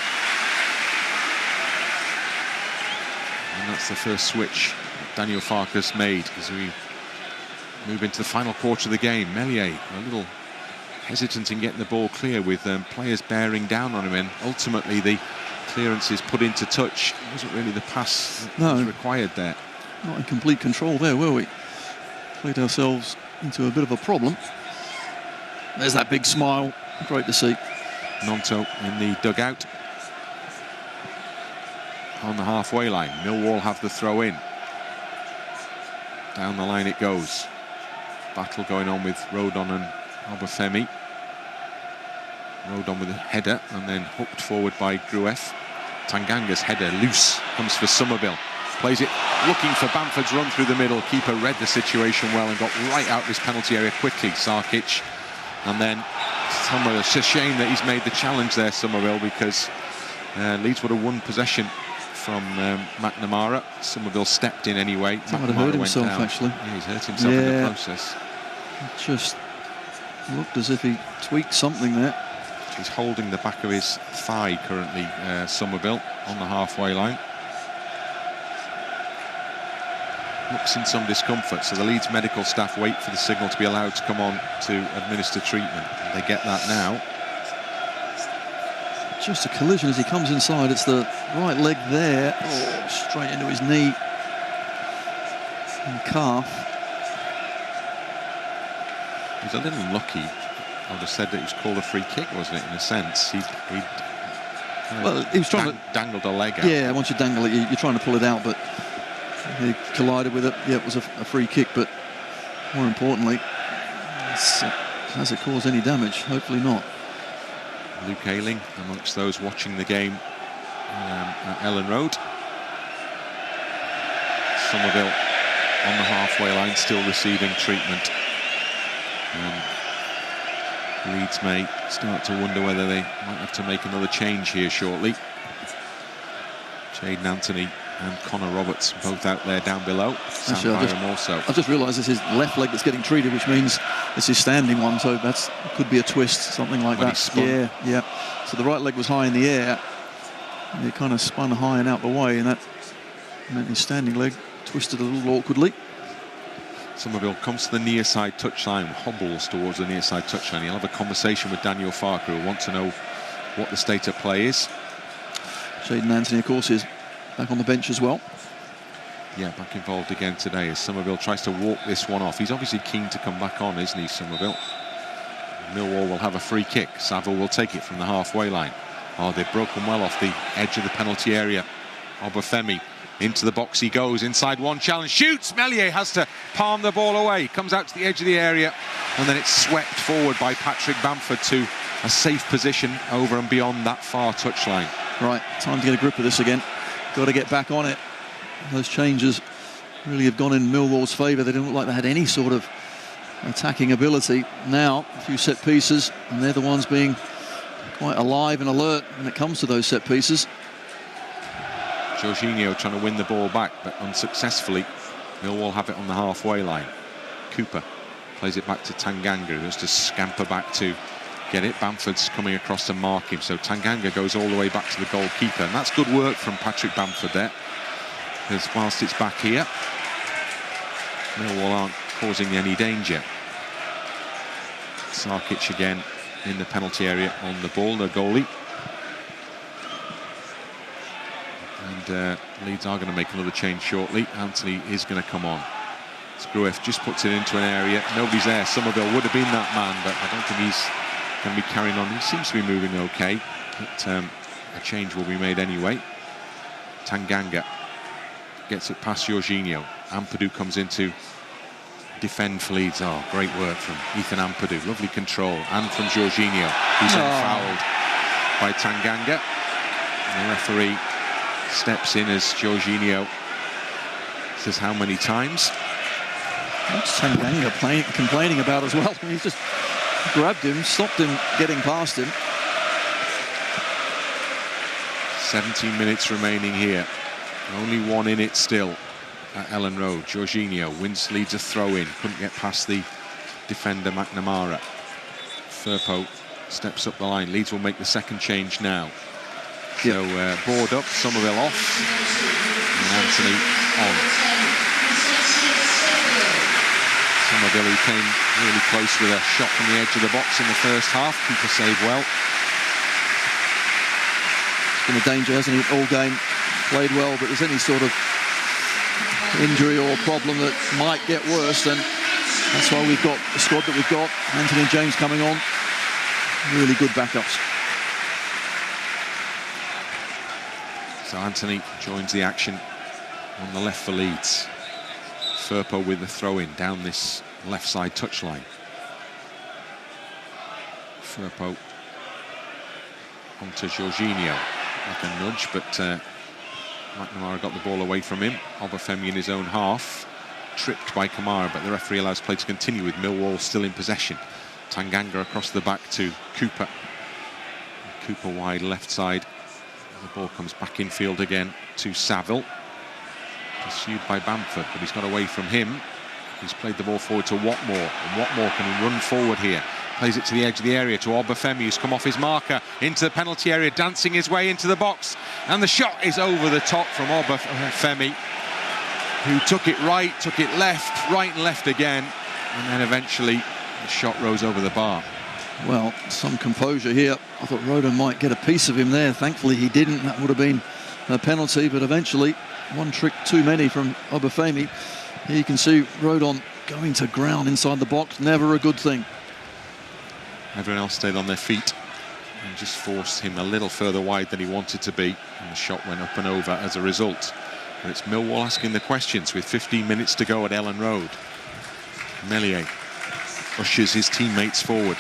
And that's the first switch Daniel Farkas made as we move into the final quarter of the game. Meslier a little hesitant in getting the ball clear with players bearing down on him, and ultimately the clearance is put into touch. It wasn't really the pass that was required there. Not in complete control there, were we? Played ourselves into a bit of a problem. There's that big smile. Great to see. Gnonto in the dugout. On the halfway line, Millwall have the throw in. Down the line it goes. Battle going on with Rodon and Obafemi. Rodon with a header and then hooked forward by Gruev. Tanganga's header loose, comes for Summerville. Plays it, looking for Bamford's run through the middle. Keeper read the situation well and got right out of his penalty area quickly, Sarkic. And then Summerville, it's a shame that he's made the challenge there, Summerville, because Leeds would have won possession from McNamara. Summerville stepped in anyway. He might have hurt himself, actually. Yeah, he's hurt himself in the process. It just looked as if he tweaked something there. He's holding the back of his thigh currently, Summerville, on the halfway line. Looks in some discomfort, so the Leeds medical staff wait for the signal to be allowed to come on to administer treatment. They get that now. just a collision as he comes inside. It's the right leg there. Oh, straight into his knee and calf. He's a little lucky. I would have said that it was called a free kick, wasn't it, in a sense? He was trying to dangled a leg out. Yeah, once you dangle it, you're trying to pull it out, but he collided with it. Yeah, it was a free kick, but more importantly, has it caused any damage? Hopefully not. Luke Ayling amongst those watching the game at Elland Road. Summerville on the halfway line, still receiving treatment. Leeds may start to wonder whether they might have to make another change here shortly. Jaden Anthony and Connor Roberts both out there down below. Sam Byram also. I've just realised this is left leg that's getting treated, which means this is standing one, so that could be a twist, something like that. Yeah. So the right leg was high in the air, and it kind of spun high and out the way, and that meant his standing leg twisted a little awkwardly. Summerville comes to the near side touchline, hobbles towards the near side touchline. He'll have a conversation with Daniel Farke, who will want to know what the state of play is. Jaden Anthony, of course, is back on the bench as well. Yeah, back involved again today as Summerville tries to walk this one off. He's obviously keen to come back on, isn't he, Summerville? Millwall will have a free kick. Saville will take it from the halfway line. Oh, they've broken well off the edge of the penalty area. Obafemi into the box he goes, inside one challenge, shoots! Meslier has to palm the ball away. Comes out to the edge of the area, and then it's swept forward by Patrick Bamford to a safe position over and beyond that far touchline. Right, time to get a grip of this again. Got to get back on it. Those changes really have gone in Millwall's favour. They didn't look like they had any sort of attacking ability. Now, a few set pieces, and they're the ones being quite alive and alert when it comes to those set pieces. Georginio trying to win the ball back, but unsuccessfully. Millwall have it on the halfway line. Cooper plays it back to Tanganga, who has to scamper back to get it. Bamford's coming across to mark him, so Tanganga goes all the way back to the goalkeeper, and that's good work from Patrick Bamford there, because whilst it's back here, Millwall aren't causing any danger. Sarkic again in the penalty area on the ball, the goalie. And Leeds are going to make another change shortly. Anthony is going to come on. Gruev just puts it into an area. Nobody's there. Summerville would have been that man, but I don't think he's going to be carrying on. He seems to be moving okay, but a change will be made anyway. Tanganga gets it past Georginio. Ampadu comes in to defend for Leeds. Oh, great work from Ethan Ampadu. Lovely control. And from Georginio, who's fouled by Tanganga. And the referee steps in as Georginio says how many times. What's Tanganga complaining about as well? He's just grabbed him, stopped him getting past him. 17 minutes remaining here. Only one in it still at Elland Road. Georginio leads a throw in. Couldn't get past the defender McNamara. Firpo steps up the line. Leeds will make the second change now. So board up, Summerville off, and Anthony on. Summerville, who came really close with a shot from the edge of the box in the first half. Keeper saved well. It's been a danger, hasn't he, all game. Played well, but there's any sort of injury or problem that might get worse, then that's why we've got the squad that we've got. Anthony and James coming on. Really good backups. So Anthony joins the action on the left for Leeds. Firpo with the throw-in down this left side touchline. Firpo onto Georginio. Like a nudge, but McNamara got the ball away from him. Obafemi in his own half. Tripped by Kamara, but the referee allows play to continue with Millwall still in possession. Tanganga across the back to Cooper. Cooper wide left side. The ball comes back in field again to Saville. Pursued by Bamford, but he's got away from him. He's played the ball forward to Watmore, and Watmore can run forward here. Plays it to the edge of the area to Obafemi, who's come off his marker into the penalty area, dancing his way into the box. And the shot is over the top from Obafemi, who took it right, took it left, right and left again. And then eventually the shot rose over the bar. Well, some composure here. I thought Rodon might get a piece of him there. Thankfully he didn't. That would have been a penalty, but eventually one trick too many from Obafemi. Here you can see Rodon going to ground inside the box. Never a good thing. Everyone else stayed on their feet and just forced him a little further wide than he wanted to be, and the shot went up and over as a result. But it's Millwall asking the questions with 15 minutes to go at Elland Road. Meslier ushers his teammates forward.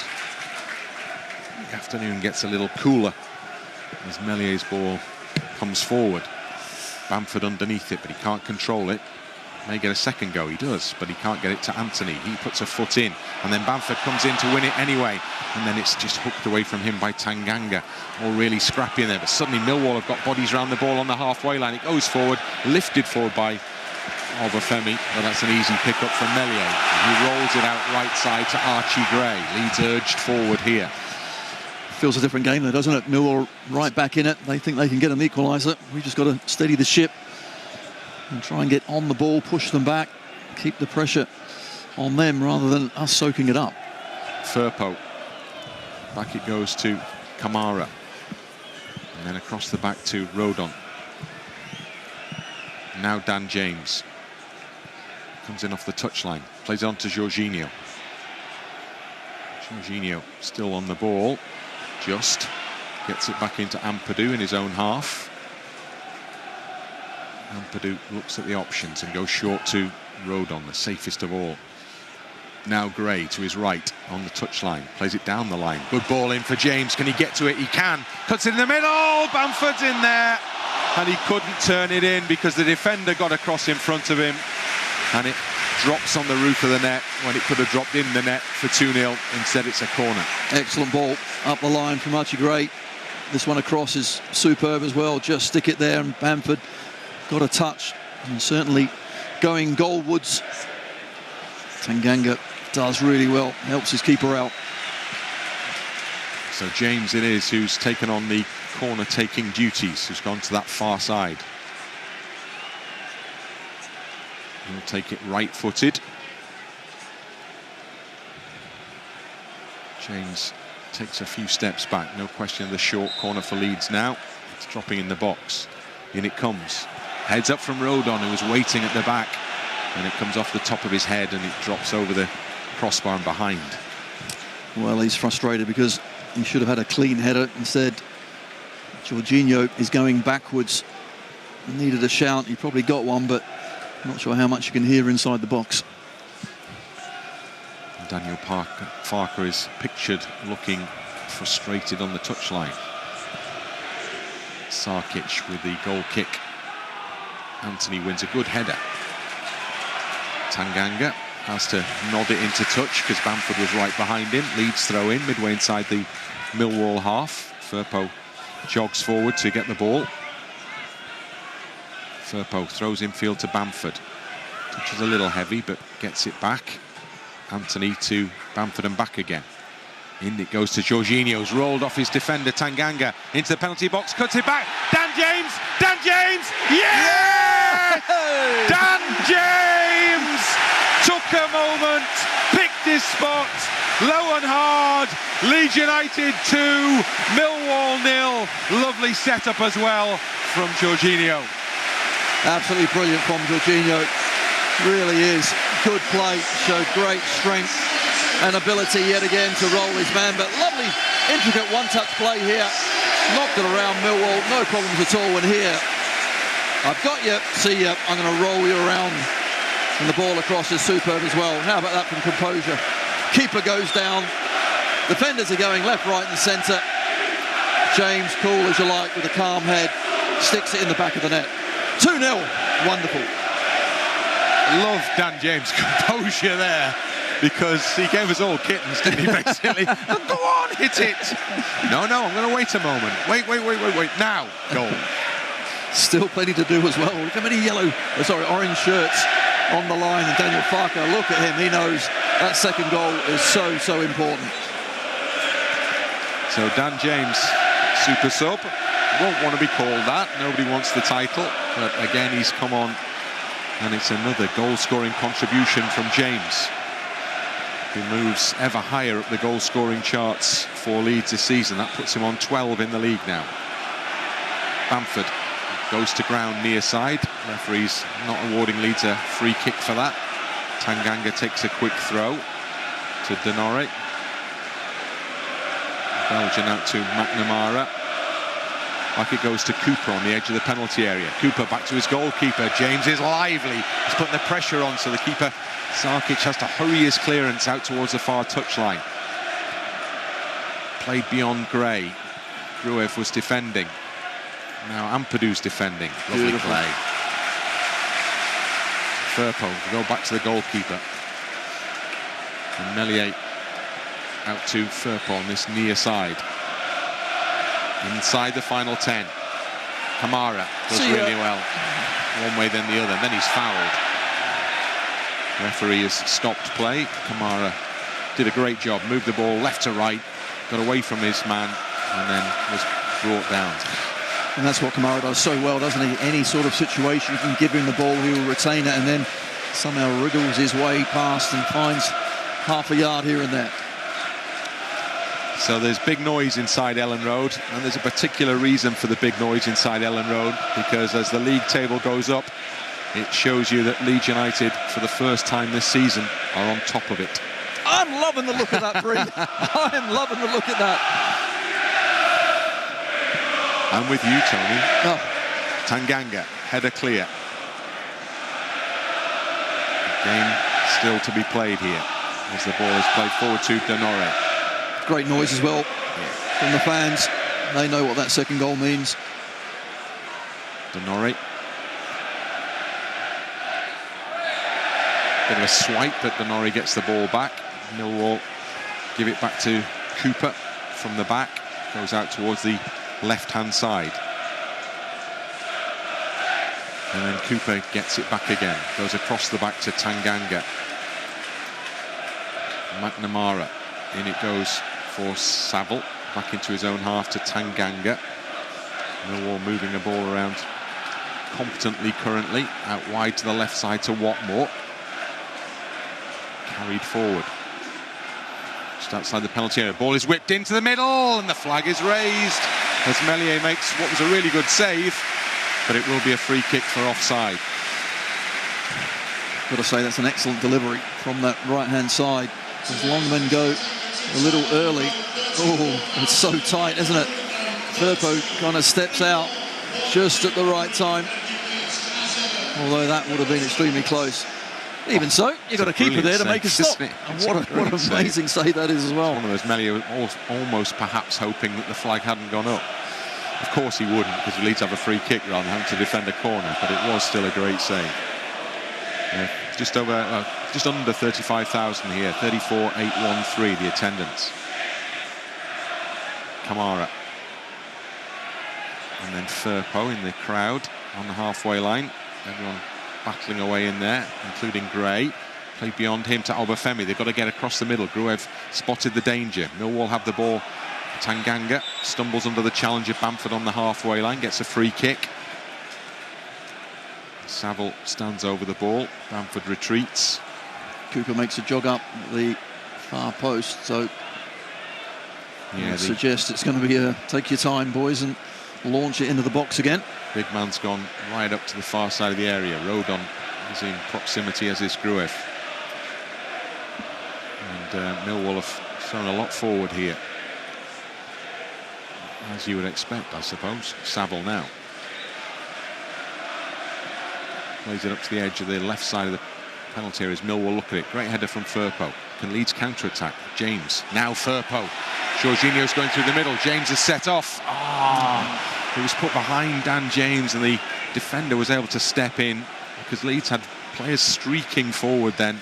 The afternoon gets a little cooler as Mellier's ball comes forward. Bamford underneath it, but he can't control it. May get a second go, he does, but he can't get it to Anthony. He puts a foot in, and then Bamford comes in to win it anyway, and then it's just hooked away from him by Tanganga. All really scrappy in there, but suddenly Millwall have got bodies around the ball on the halfway line. It goes forward, lifted forward by Obafemi, but that's an easy pick up from Meslier. He rolls it out right side to Archie Gray. Leeds urged forward here. Feels a different game though, doesn't it? Millwall right back in it. They think they can get an equaliser. We just got to steady the ship and try and get on the ball, push them back, keep the pressure on them rather than us soaking it up. Firpo. Back it goes to Kamara. And then across the back to Rodon. Now Dan James. Comes in off the touchline. Plays it on to Georginio. Georginio still on the ball. Just gets it back into Ampadu in his own half. Ampadu looks at the options and goes short to Rodon, the safest of all. Now Gray to his right on the touchline. Plays it down the line. Good ball in for James. Can he get to it? He can. Cuts it in the middle. Bamford's in there. And he couldn't turn it in because the defender got across in front of him. And it drops on the roof of the net when it could have dropped in the net for 2-0. Instead, it's a corner. Excellent ball up the line from Archie Gray. This one across is superb as well. Just stick it there, and Bamford got a touch, and certainly going goalwards. Tanganga does really well, helps his keeper out. So James it is who's taken on the corner taking duties, who's gone to that far side. He'll take it right-footed. James takes a few steps back, no question of the short corner for Leeds now. It's dropping in the box. In it comes. Heads up from Rodon, who was waiting at the back, and it comes off the top of his head and it drops over the crossbar and behind. Well, he's frustrated because he should have had a clean header. Instead, Georginio is going backwards. Needed a shout. He probably got one, but not sure how much you can hear inside the box. Daniel Farker is pictured looking frustrated on the touchline. Sarkic with the goal kick. Anthony wins a good header. Tanganga has to nod it into touch because Bamford was right behind him. Leeds throw in midway inside the Millwall half. Firpo jogs forward to get the ball. Firpo throws infield to Bamford. Touches a little heavy but gets it back. Anthony to Bamford and back again. In it goes to Georginio's rolled off his defender Tanganga into the penalty box, cuts it back. Dan James! Dan James! Yeah! Dan James took a moment, picked his spot, low and hard. Leeds United 2, Millwall 0. Lovely setup as well from Georginio. Absolutely brilliant from Georginio. Really is. Good play, showed great strength and ability yet again to roll his man, but lovely intricate one-touch play here. Knocked it around Millwall, no problems at all. And here, I've got you, see you, I'm going to roll you around. And the ball across is superb as well. How about that from composure? Keeper goes down, defenders are going left, right and centre. James, cool as you like, with a calm head, sticks it in the back of the net. 2-0, wonderful. Love Dan James' composure there, because he gave us all kittens, didn't he, basically? Go on, hit it. No, I'm going to wait a moment. Wait. Now, goal. Still plenty to do as well. Look how many orange shirts on the line. And Daniel Farker, look at him. He knows that second goal is so important. So Dan James, super sub. Won't want to be called that. Nobody wants the title. But again, he's come on. And it's another goal-scoring contribution from James. He moves ever higher up the goal-scoring charts for Leeds this season. That puts him on 12 in the league now. Bamford goes to ground near side. Referee's not awarding Leeds a free kick for that. Tanganga takes a quick throw to Norre. Belgian out to McNamara. Like it goes to Cooper on the edge of the penalty area. Cooper back to his goalkeeper. James is lively. He's putting the pressure on, so the keeper, Sarkic, has to hurry his clearance out towards the far touchline. Played beyond Gray. Gruev was defending. Now Ampadu's defending. Lovely Beautiful play. Firpo to go back to the goalkeeper. And Meslier out to Firpo on this near side. Inside the final 10. Kamara does really well. One way then the other. Then he's fouled. Referee has stopped play. Kamara did a great job. Moved the ball left to right. Got away from his man and then was brought down. And that's what Kamara does so well, doesn't he? Any sort of situation, you can give him the ball, he will retain it, and then somehow wriggles his way past and finds half a yard here and there. So there's big noise inside Elland Road, and there's a particular reason for the big noise inside Elland Road, because as the league table goes up, it shows you that Leeds United, for the first time this season, are on top of it. I'm loving the look of that, Bryn. I am loving the look at that. I'm with you, Tony. Oh. Tanganga, header clear. Game still to be played here, as the ball is played forward to Norre. Great noise as well from the fans. They know what that second goal means. Norre. Bit of a swipe, but Norre gets the ball back. Millwall give it back to Cooper from the back. Goes out towards the left-hand side. And then Cooper gets it back again. Goes across the back to Tanganga. McNamara. In it goes for Saville. Back into his own half to Tanganga. Millwall moving the ball around competently currently. Out wide to the left side to Watmore. Carried forward. Just outside the penalty area. Ball is whipped into the middle and the flag is raised as Meslier makes what was a really good save, but it will be a free kick for offside. Got to say, that's an excellent delivery from that right-hand side. Does Longman go a little early? Oh, it's so tight, isn't it? Firpo kind of steps out just at the right time. Although that would have been extremely close. Even so, you've got a keeper there to make a stop. And what an amazing save that is as well. One of those, Meslier almost perhaps hoping that the flag hadn't gone up. Of course he wouldn't, because Leeds have a free kick rather than having to defend a corner, but it was still a great save. Just under 35,000 here, 34,813 the attendance. Kamara. And then Firpo in the crowd on the halfway line. Everyone battling away in there, including Gray. Played beyond him to Obafemi. They've got to get across the middle. Gruev spotted the danger. Millwall have the ball. Tanganga stumbles under the challenge of Bamford on the halfway line, gets a free kick. Saville stands over the ball. Bamford retreats. Cooper makes a jog up the far post, so I suggest it's going to be a take your time, boys, and launch it into the box again. Big man's gone right up to the far side of the area. Rodon is in proximity, as is Gruev. And Millwall have thrown a lot forward here, as you would expect, I suppose. Saville now plays it up to the edge of the left side of the penalty area as Millwall look at it. Great header from Firpo. Can Leeds counter-attack? James, now Firpo. Georginio's going through the middle. James is set off. It was put behind Dan James, and the defender was able to step in because Leeds had players streaking forward then.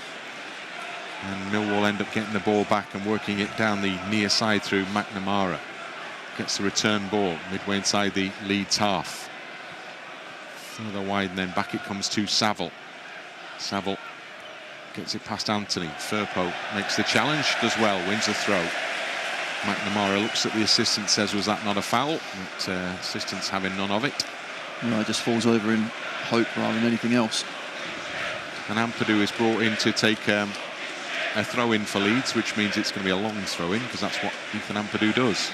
And Millwall end up getting the ball back and working it down the near side through McNamara. Gets the return ball midway inside the Leeds half. Further wide, and then back it comes to Saville. Saville gets it past Anthony. Firpo makes the challenge, does well, wins the throw. McNamara looks at the assistant, says, was that not a foul? But assistant's having none of it. No, it just falls over in hope rather than anything else. And Ampadu is brought in to take a a throw-in for Leeds, which means it's going to be a long throw-in, because that's what Ethan Ampadu does.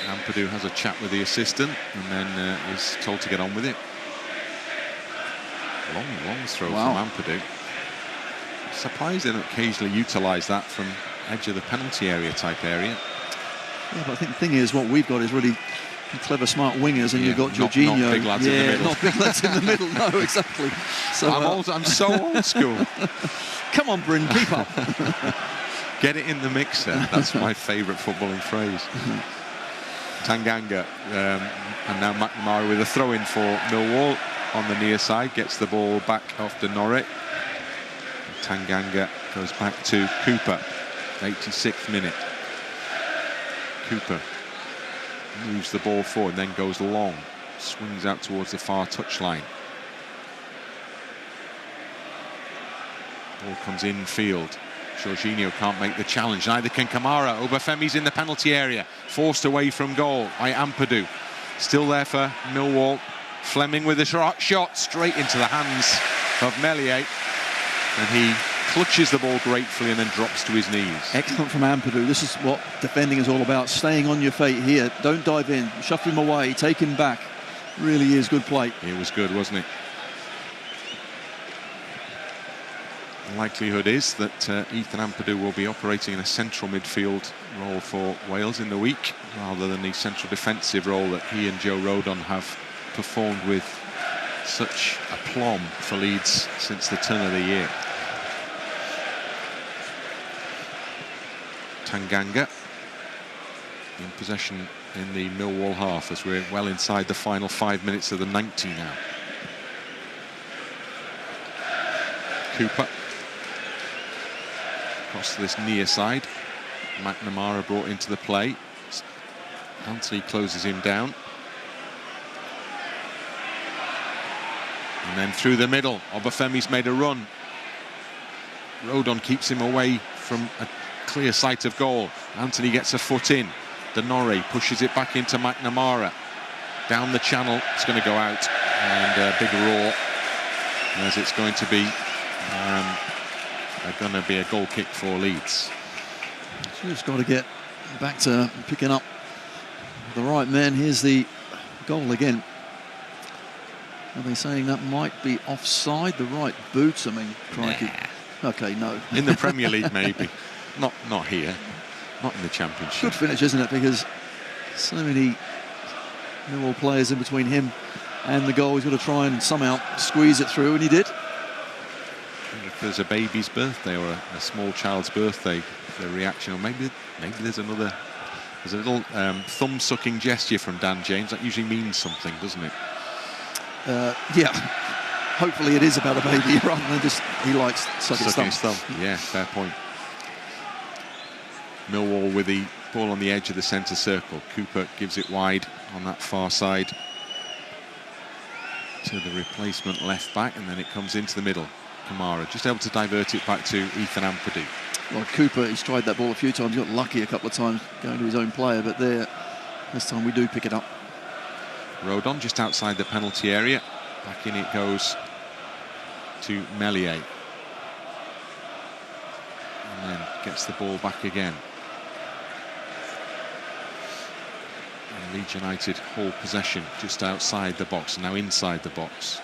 Ampadu has a chat with the assistant and then is told to get on with it. Long throw from Ampadu. Surprised they don't occasionally utilise that from edge of the penalty area type area. Yeah, but I think the thing is, what we've got is really clever, smart wingers, and you've got Georginio. Not big lads in the middle. Not big lads in the middle, no, exactly. So, I'm so old school. Come on, Bryn, keep up. Get it in the mixer. That's my favourite footballing phrase. Tanganga, and now McNamara with a throw-in for Millwall on the near side, gets the ball back off to Norre. Tanganga goes back to Cooper, 86th minute. Cooper moves the ball forward, then goes long, swings out towards the far touchline. Ball comes infield. Georginio can't make the challenge, neither can Kamara. Obafemi's in the penalty area, forced away from goal by Ampadu. Still there for Millwall. Flemming with a shot straight into the hands of Meslier, and he clutches the ball gratefully and then drops to his knees. Excellent from Ampadu. This is what defending is all about, staying on your feet here. Don't dive in, shuffle him away, take him back. Really is good play. It was good, wasn't it? The likelihood is that Ethan Ampadu will be operating in a central midfield role for Wales in the week, rather than the central defensive role that he and Joe Rodon have performed with such aplomb for Leeds since the turn of the year. Tanganga in possession in the Millwall half, as we're well inside the final 5 minutes of the 90 now. Cooper across to this near side. McNamara brought into the play. Anthony closes him down. And then through the middle, Obafemi's made a run. Rodon keeps him away from a clear sight of goal. Anthony gets a foot in. Norre pushes it back into McNamara. Down the channel, it's going to go out. And a big roar, as it's going to be a goal kick for Leeds. Just got to get back to picking up the right man. Here's the goal again. Are they saying that might be offside? The right boots, I mean, crikey. Nah. Okay, no. In the Premier League, maybe. Not here. Not in the Championship. Good finish, isn't it? Because so many Millwall players in between him and the goal. He's got to try and somehow squeeze it through, and he did. If there's a baby's birthday or a small child's birthday, the reaction, or maybe there's a little thumb-sucking gesture from Dan James. That usually means something, doesn't it? Yeah. Hopefully it is about a baby rather than just he likes sucking his thumb. Yeah, fair point. Millwall with the ball on the edge of the centre circle. Cooper gives it wide on that far side to the replacement left back, and then it comes into the middle. Kamara just able to divert it back to Ethan Ampadu. Well, Cooper, he's tried that ball a few times. He got lucky a couple of times going to his own player, but this time we do pick it up. Rodon just outside the penalty area. Back in it goes to Meslier. And then gets the ball back again. And Leeds United hold possession just outside the box, now inside the box.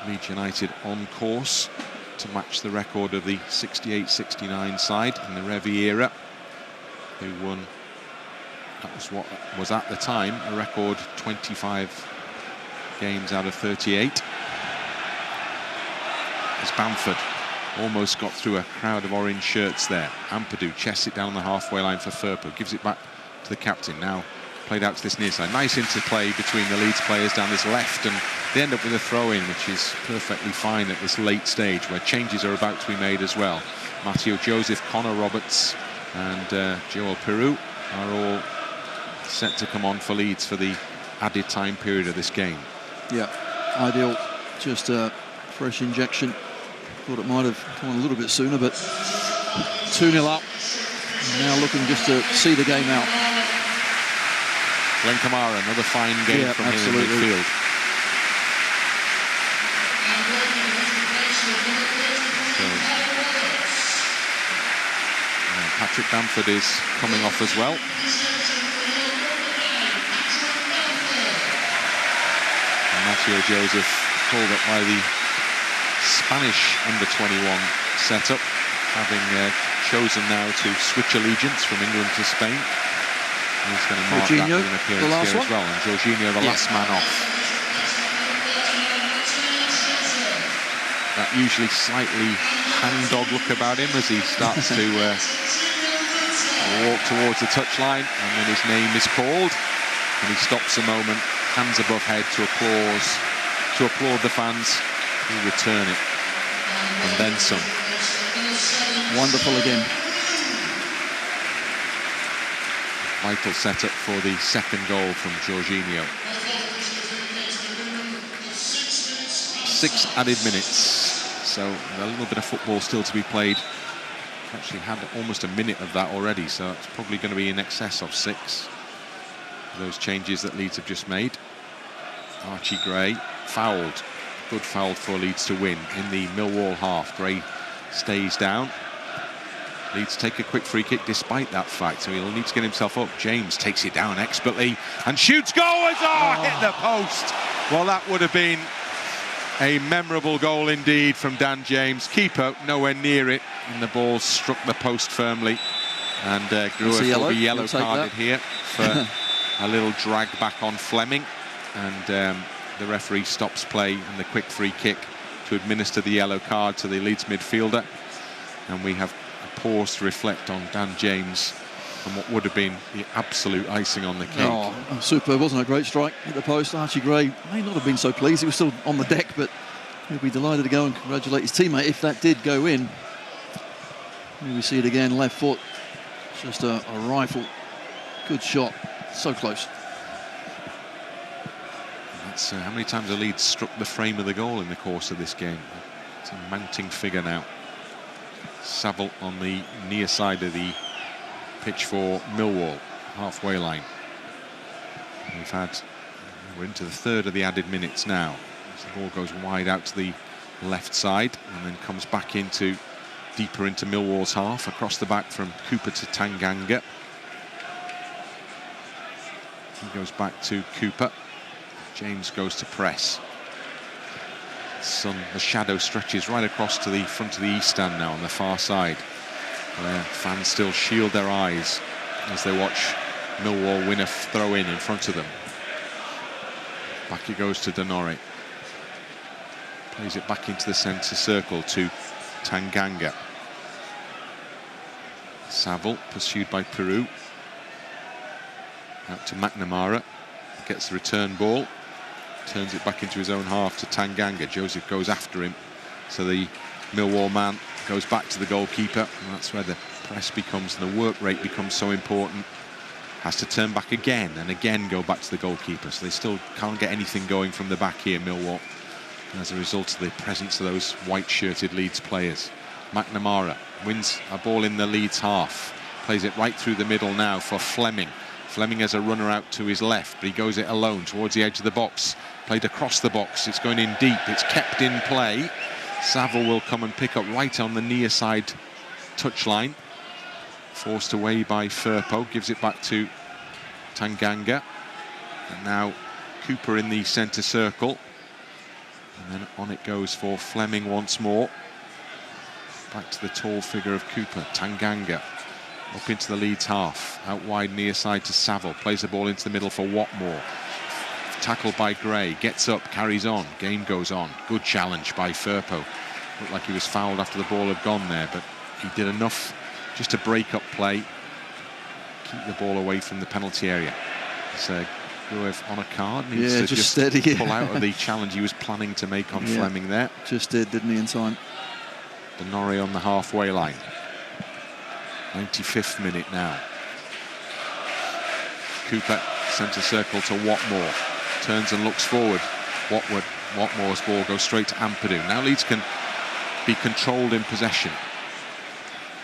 Leeds United on course to match the record of the 68-69 side in the Revie era, who won, that was what was at the time a record 25 games out of 38. As Bamford almost got through a crowd of orange shirts there. Ampadu chests it down the halfway line for Firpo, gives it back to the captain. Now played out to this near side. Nice interplay between the Leeds players down this left, and they end up with a throw-in, which is perfectly fine at this late stage where changes are about to be made as well. Matteo Joseph, Connor Roberts and Joel Piroe are all set to come on for Leeds for the added time period of this game. Yeah, ideal. Just a fresh injection. Thought it might have come on a little bit sooner, but 2-0 up. Now looking just to see the game out. Kamara, another fine game from him in midfield. Patrick Bamford is coming off as well. And Mateo Joseph called up by the Spanish under-21 setup, having chosen now to switch allegiance from England to Spain. He's going to mark Georginio, that with an appearance here as well. And Georginio, the last man off. That usually slightly hangdog look about him as he starts to walk towards the touchline, and then his name is called, and he stops a moment, hands above head to applaud the fans who return it, and then some. Wonderful again. Vital setup for the second goal from Georginio. 6 added minutes, so a little bit of football still to be played. Actually had almost a minute of that already, so it's probably going to be in excess of 6. Those changes that Leeds have just made. Archie Gray fouled. Good foul for Leeds to win in the Millwall half. Gray stays down. Leeds take a quick free kick despite that fact, so he'll need to get himself up. James takes it down expertly and shoots goal. Hit the post. Well, that would have been a memorable goal indeed from Dan James. Keeper nowhere near it, and the ball struck the post firmly. And Gruev will be yellow carded here for a little drag back on Flemming. And the referee stops play and the quick free kick to administer the yellow card to the Leeds midfielder. And we have a pause to reflect on Dan James and what would have been the absolute icing on the cake. Oh, superb, wasn't it? A great strike at the post. Archie Gray may not have been so pleased. He was still on the deck, but he'll be delighted to go and congratulate his teammate if that did go in. Here we see it again, left foot. Just a rifle. Good shot. So close. That's how many times the Leeds struck the frame of the goal in the course of this game. It's a mounting figure now. Saville on the near side of the pitch for Millwall, halfway line. We're into the third of the added minutes now. As the ball goes wide out to the left side and then comes back deeper into Millwall's half, across the back from Cooper to Tanganga. He goes back to Cooper. James goes to press. The shadow stretches right across to the front of the East Stand now on the far side, where fans still shield their eyes as they watch Millwall win a throw-in in front of them. Back it goes to Norre. Plays it back into the centre circle to Tanganga. Saville pursued by Piroe. Out to McNamara. Gets the return ball. Turns it back into his own half to Tanganga. Joseph goes after him. So the Millwall man goes back to the goalkeeper. And that's where the press becomes, and the work rate becomes so important. Has to turn back again and again go back to the goalkeeper. So they still can't get anything going from the back here, Millwall, as a result of the presence of those white-shirted Leeds players. McNamara wins a ball in the Leeds half. Plays it right through the middle now for Flemming. Flemming has a runner out to his left, but he goes it alone towards the edge of the box. Played across the box. It's going in deep. It's kept in play. Saville will come and pick up right on the near side touchline. Forced away by Firpo. Gives it back to Tanganga. And now Cooper in the centre circle. And then on it goes for Flemming once more. Back to the tall figure of Cooper. Tanganga up into the Leeds half. Out wide near side to Saville. Plays the ball into the middle for Watmore. Tackled by Gray. Gets up, carries on. Game goes on. Good challenge by Firpo. Looked like he was fouled after the ball had gone there, but he did enough just to break up play. Keep the ball away from the penalty area. So Gruev on a card. Needs to just steady, pull out of the challenge he was planning to make on Flemming there. Just did, didn't he, in time? Norre on the halfway line. 95th minute now. Cooper, centre circle to Watmore. Turns and looks forward. Watmore's ball goes straight to Ampadu. Now Leeds can be controlled in possession.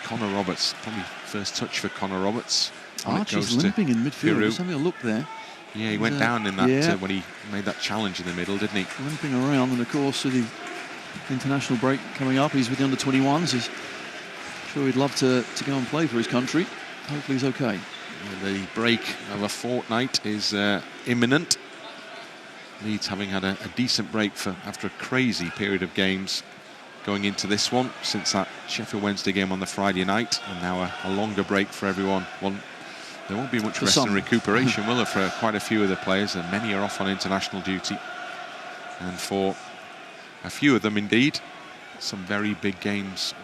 Connor Roberts, probably first touch for Connor Roberts. Archie's limping in midfield. Just having a look there. Yeah, he went down in that when he made that challenge in the middle, didn't he? Limping around, and of course with the international break coming up, he's with the under-21s. He's Sure, he'd love to go and play for his country. Hopefully he's okay. The break of a fortnight is imminent. Leeds having had a decent break after a crazy period of games going into this one, since that Sheffield Wednesday game on the Friday night, and now a longer break for everyone. Well, there won't be much rest and recuperation, will there, for quite a few of the players, and many are off on international duty. And for a few of them, indeed, some very big games,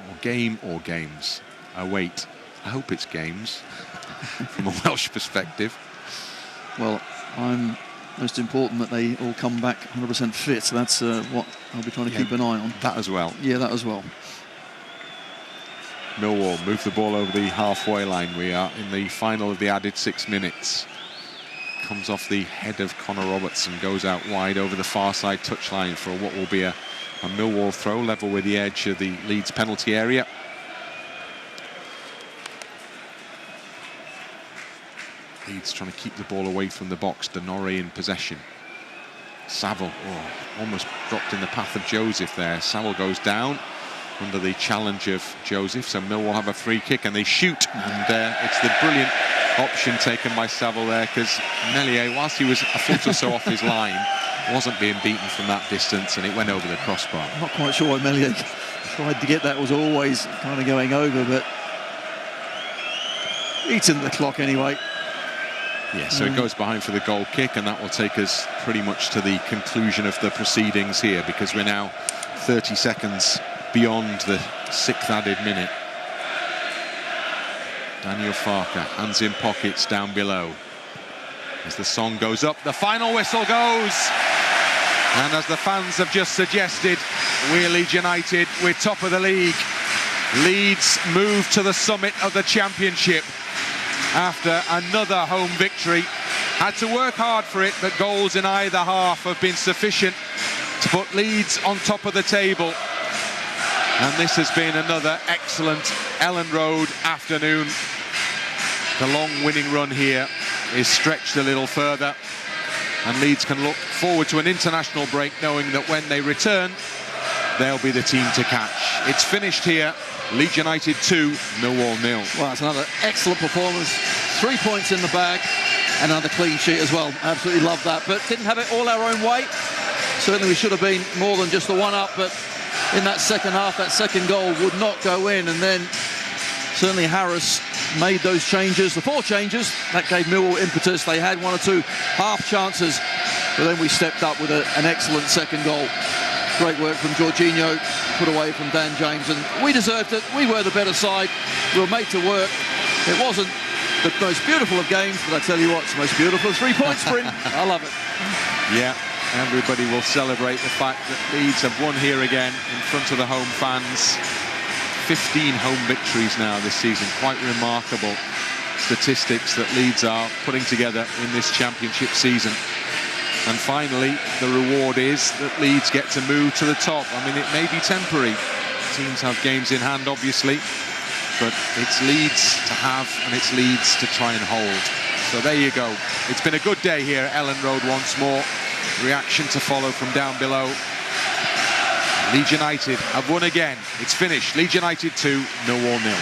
or games await. I hope it's games from a Welsh perspective. Well, I'm most important that they all come back 100% fit. So that's what I'll be trying to keep an eye on. That as well. Yeah, that as well. Millwall move the ball over the halfway line. We are in the final of the added 6 minutes. Comes off the head of Connor Robertson, goes out wide over the far side touchline for what will be a Millwall throw, level with the edge of the Leeds penalty area. Leeds trying to keep the ball away from the box. Norre in possession. Saville, almost dropped in the path of Joseph there. Saville goes down under the challenge of Joseph, so Millwall have a free kick and they shoot, and it's the brilliant option taken by Saville there, because Meslier, whilst he was a foot or so off his line, wasn't being beaten from that distance, and it went over the crossbar. I'm not quite sure why Meslier tried to get that, was always kind of going over, but eating the clock anyway. Yeah, so it goes behind for the goal kick, and that will take us pretty much to the conclusion of the proceedings here, because we're now 30 seconds beyond the 6th added minute. Daniel Farker, hands in pockets down below. As the song goes up, the final whistle goes. And as the fans have just suggested, we're Leeds United, we're top of the league. Leeds move to the summit of the Championship after another home victory. Had to work hard for it, but goals in either half have been sufficient to put Leeds on top of the table. And this has been another excellent Elland Road afternoon. The long winning run here is stretched a little further, and Leeds can look forward to an international break knowing that when they return, they'll be the team to catch. It's finished here. Leeds United 2, Millwall 0. Well, it's another excellent performance. 3 points in the bag, and another clean sheet as well. Absolutely love that, but didn't have it all our own way. Certainly we should have been more than just the one up, but in that second half, that second goal would not go in, and then certainly Harris made those changes, the 4 changes, that gave Millwall impetus. They had 1 or 2 half chances, but then we stepped up with an excellent second goal. Great work from Georginio, put away from Dan James, and we deserved it. We were the better side. We were made to work. It wasn't the most beautiful of games, but I tell you what, it's the most beautiful 3-point sprint. I love it. Yeah, everybody will celebrate the fact that Leeds have won here again in front of the home fans. 15 home victories now this season. Quite remarkable statistics that Leeds are putting together in this Championship season. And finally, the reward is that Leeds get to move to the top. I mean, it may be temporary. Teams have games in hand, obviously, but it's Leeds to have, and it's Leeds to try and hold. So there you go. It's been a good day here at Elland Road once more. Reaction to follow from down below. Leeds United have won again. It's finished. Leeds United 2, Millwall 0.